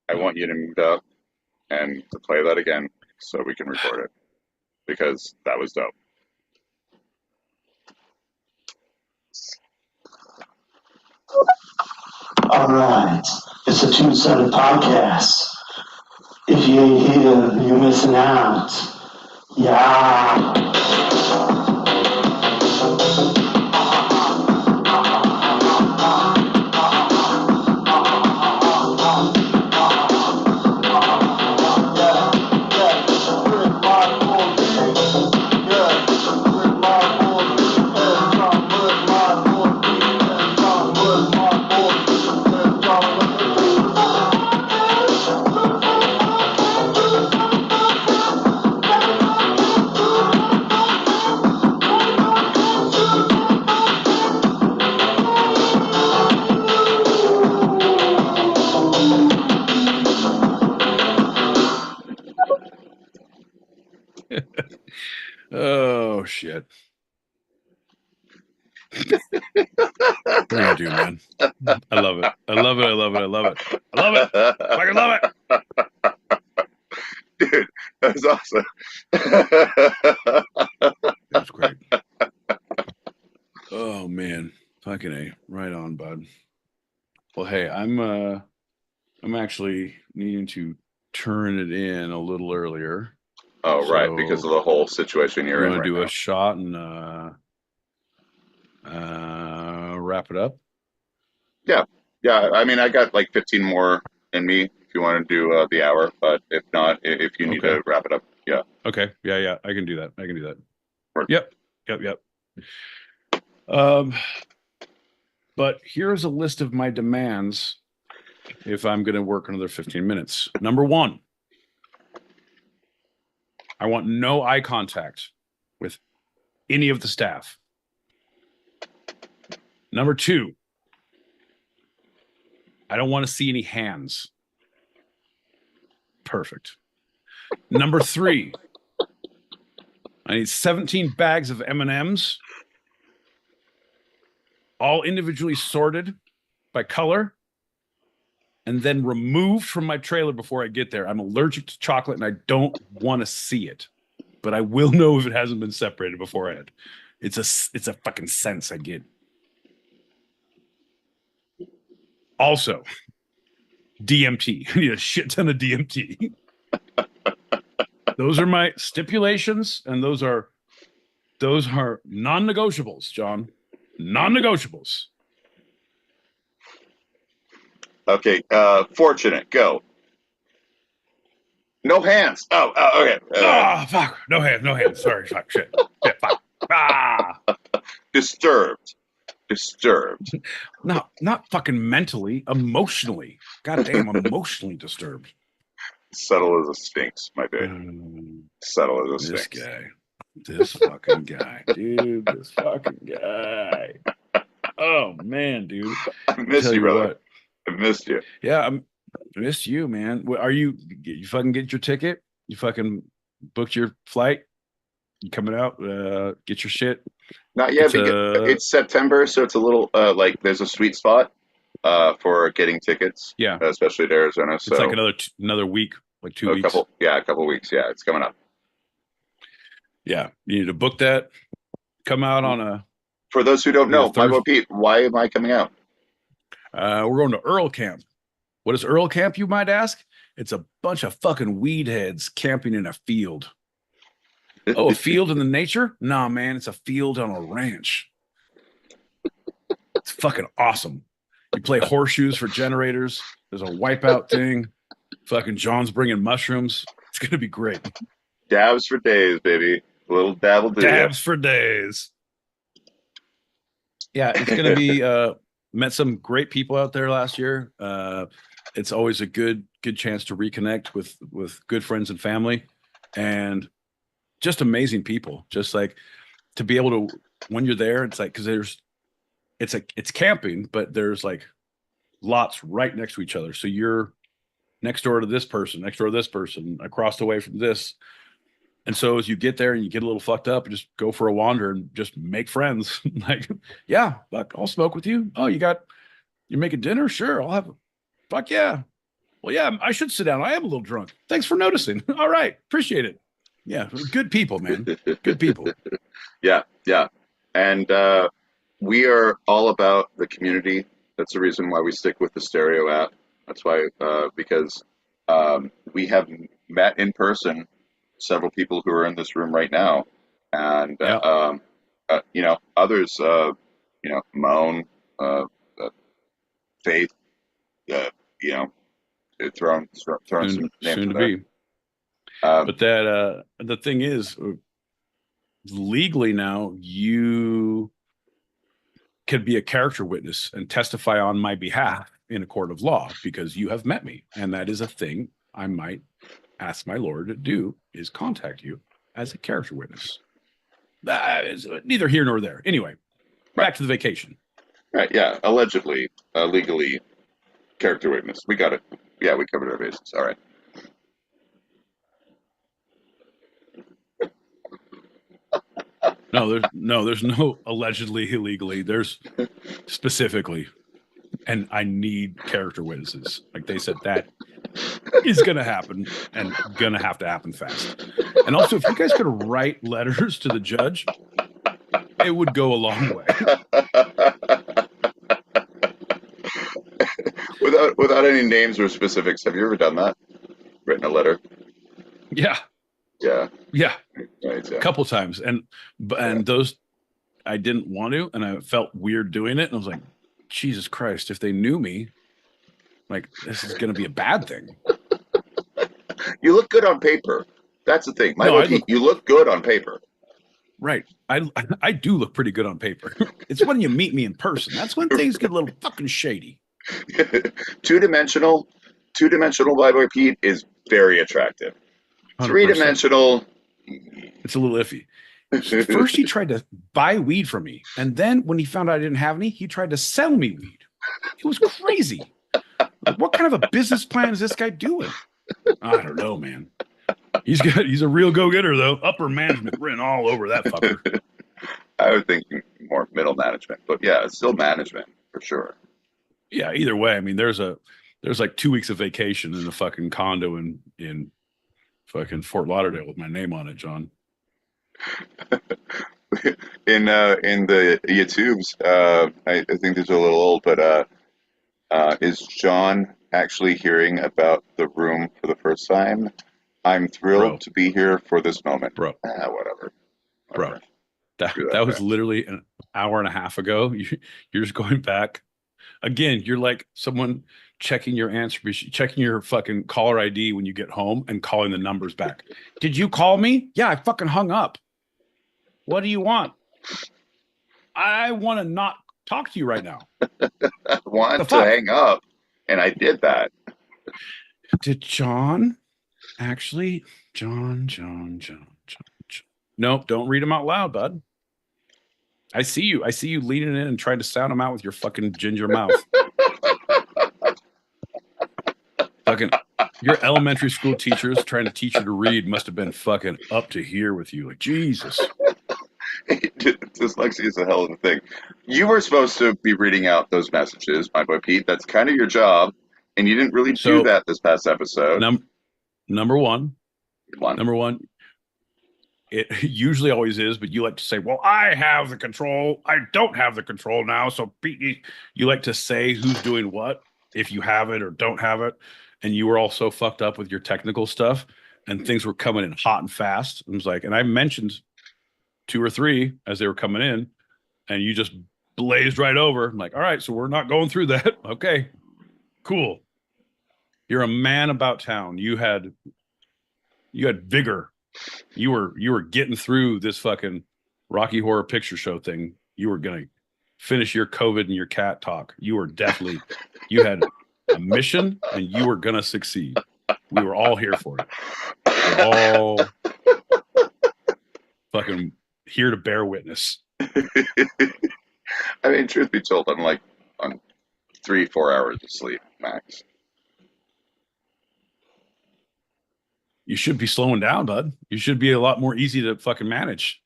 I want you to move up and to play that again so we can record it. Because that was dope. All right, it's a two-sided podcast. If you ain't here, you're missing out. Yeah. Oh shit. What are you gonna do, man? I love it. I love it. I love it. I love it. I love it. Fucking love it. Dude, that was awesome. It was great. Oh man. Fucking A. Right on, bud. Well, hey, I'm actually needing to turn it in a little earlier. Oh, so, right, because of the whole situation you're in right now. You want to do a shot and wrap it up? Yeah. I mean, I got like 15 more in me if you want to do the hour, but if not, if you need to wrap it up, yeah. Okay. Yeah. I can do that. Work. Yep. But here's a list of my demands if I'm going to work another 15 minutes. Number 1, I want no eye contact with any of the staff. Number 2, I don't want to see any hands. Perfect. Number 3, I need 17 bags of M&Ms, all individually sorted by color, and then removed from my trailer before I get there. I'm allergic to chocolate and I don't want to see it, but I will know if it hasn't been separated beforehand. It's a fucking sense I get. Also, DMT. I need a shit ton of DMT. Those are my stipulations, and those are non-negotiables, John. Non-negotiables. Okay, fortunate. Go. No hands. Oh, okay. Fuck. No hands. Sorry, fuck, shit, fuck. Disturbed. Not fucking mentally, emotionally. Goddamn, emotionally disturbed. Subtle as a sphinx, my dude. Subtle as a This sphinx. guy. This fucking guy, dude. This fucking guy. Oh man, dude. I missed you, brother. I missed you. Yeah, I missed you, man. Are you fucking get your ticket? You fucking booked your flight? You coming out? Get your shit? Not yet. It's September, so it's a little like there's a sweet spot for getting tickets. Yeah, especially to Arizona. So it's like another week, like 2 weeks. A couple weeks. Yeah, it's coming up. Yeah, you need to book that. Come out on a. For those who don't know, my boy Pete, why am I coming out? We're going to Earl Camp. What is Earl Camp, you might ask? It's a bunch of fucking weed heads camping in a field. Oh, a field in the nature? Nah, man, it's a field on a ranch. It's fucking awesome. You play horseshoes for generators. There's a wipeout thing. Fucking John's bringing mushrooms. It's going to be great. Dabs for days, baby. A little dabble do. Dabs for days. Yeah, it's going to be, met some great people out there last year. It's always a good chance to reconnect with good friends and family, and just amazing people. Just like to be able to, when you're there, it's like, because it's camping, but there's like lots right next to each other. So you're next door to this person, across the way from this. And so as you get there and you get a little fucked up, just go for a wander and just make friends. Like, yeah, fuck, I'll smoke with you. Oh, you're making dinner? Sure, I'll have. Fuck yeah. Well, yeah, I should sit down. I am a little drunk. Thanks for noticing. All right, appreciate it. Yeah, good people, man. Good people. Yeah. And we are all about the community. That's the reason why we stick with the Stereo app. That's why, because we have met in person several people who are in this room right now, and others, Moan, Faith, throwing some names soon to there. be. But that the thing is, legally now you can be a character witness and testify on my behalf in a court of law because you have met me, and that is a thing I might ask my lawyer to do, is contact you as a character witness. That is neither here nor there. Anyway, back to the vacation. Right, yeah, allegedly, legally, character witness. We got it. Yeah, we covered our bases. All right. There's no allegedly, illegally. There's specifically, and I need character witnesses. Like they said, that is going to happen and going to have to happen fast. And also, if you guys could write letters to the judge, it would go a long way. Without any names or specifics, have you ever done that? Written a letter? Yeah. Yeah. Right, a couple times, and those I didn't want to, and I felt weird doing it, and I was like, Jesus Christ, if they knew me, like, this is going to be a bad thing. You look good on paper. That's the thing. You look good on paper. Right. I do look pretty good on paper. It's when you meet me in person. That's when things get a little fucking shady. Two-dimensional by boy Pete is very attractive. 100%. Three-dimensional, it's a little iffy. First, he tried to buy weed from me, and then when he found out I didn't have any, he tried to sell me weed. It was crazy. Like, what kind of a business plan is this guy doing? I don't know, man. He's a real go-getter, though. Upper management written all over that fucker. I would think more middle management, but yeah, it's still management for sure. Yeah, either way, I mean, there's like 2 weeks of vacation in a fucking condo in fucking Fort Lauderdale with my name on it, John. in the YouTubes, I think these are a little old, but is John actually hearing about the room for the first time. I'm thrilled Bro. to be here for this moment. Bro. Whatever. Bro. Screw That was literally an hour and a half ago. You're just going back. Again, you're like someone checking your answer machine, checking your fucking caller ID when you get home and calling the numbers back. Did you call me? Yeah, I fucking hung up. What do you want? I want to not talk to you right now. I want to hang up, and I did that. Did John actually? John. Nope, don't read them out loud, bud. I see you. I see you leaning in and trying to sound them out with your fucking ginger mouth. Fucking, your elementary school teachers trying to teach you to read must have been fucking up to here with you. Like, Jesus. Dyslexia is a hell of a thing. You were supposed to be reading out those messages, my boy Pete. That's kind of your job, and you didn't really do that this past episode. Number one, it usually always is, but you like to say, well, I have the control. I don't have the control now. So Pete, you like to say who's doing what, if you have it or don't have it. And you were all so fucked up with your technical stuff and things were coming in hot and fast. It was like, and I mentioned 2 or 3 as they were coming in and you just blazed right over. I'm like, all right, so we're not going through that. Okay, cool. You're a man about town. You had vigor. You were getting through this fucking Rocky Horror Picture Show thing. You were gonna finish your COVID and your cat talk. You had a mission and you were gonna succeed. We were all here for it. We're all fucking here to bear witness. I mean, truth be told, I'm like on 3-4 hours of sleep max. You should be slowing down, bud. You should be a lot more easy to fucking manage.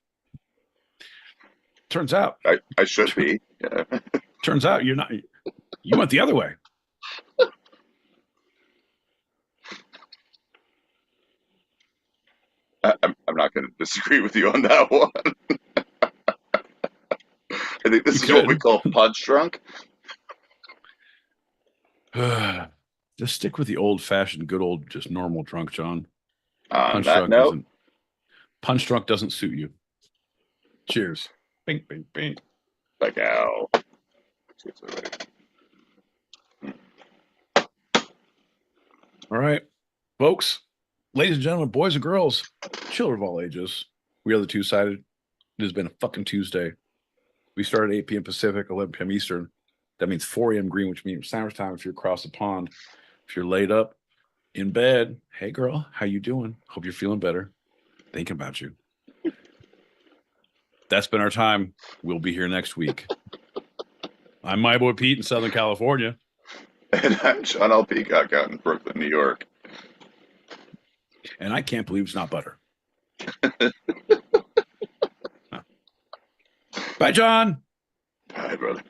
Turns out I should be. Yeah. Turns out you're not. You went the other way. I'm not going to disagree with you on that one. I think this is what we call punch drunk. Just stick with the old-fashioned, good old, just normal drunk, John. On that note, punch drunk doesn't suit you. Cheers. Bing, bing, bing. Like ow. All right, folks, ladies and gentlemen, boys and girls, children of all ages, we are the Two-Sided. It has been a fucking Tuesday. We started at 8 p.m. Pacific, 11 p.m. Eastern. That means 4 a.m. Greenwich mean sandwich time if you're across the pond. If you're laid up in bed, hey girl, how you doing? Hope you're feeling better. Thinking about you. That's been our time. We'll be here next week. I'm my boy Pete in Southern California. And I'm John L. Peacock out in Brooklyn, New York. And I can't believe it's not butter. Bye, John. Bye, brother.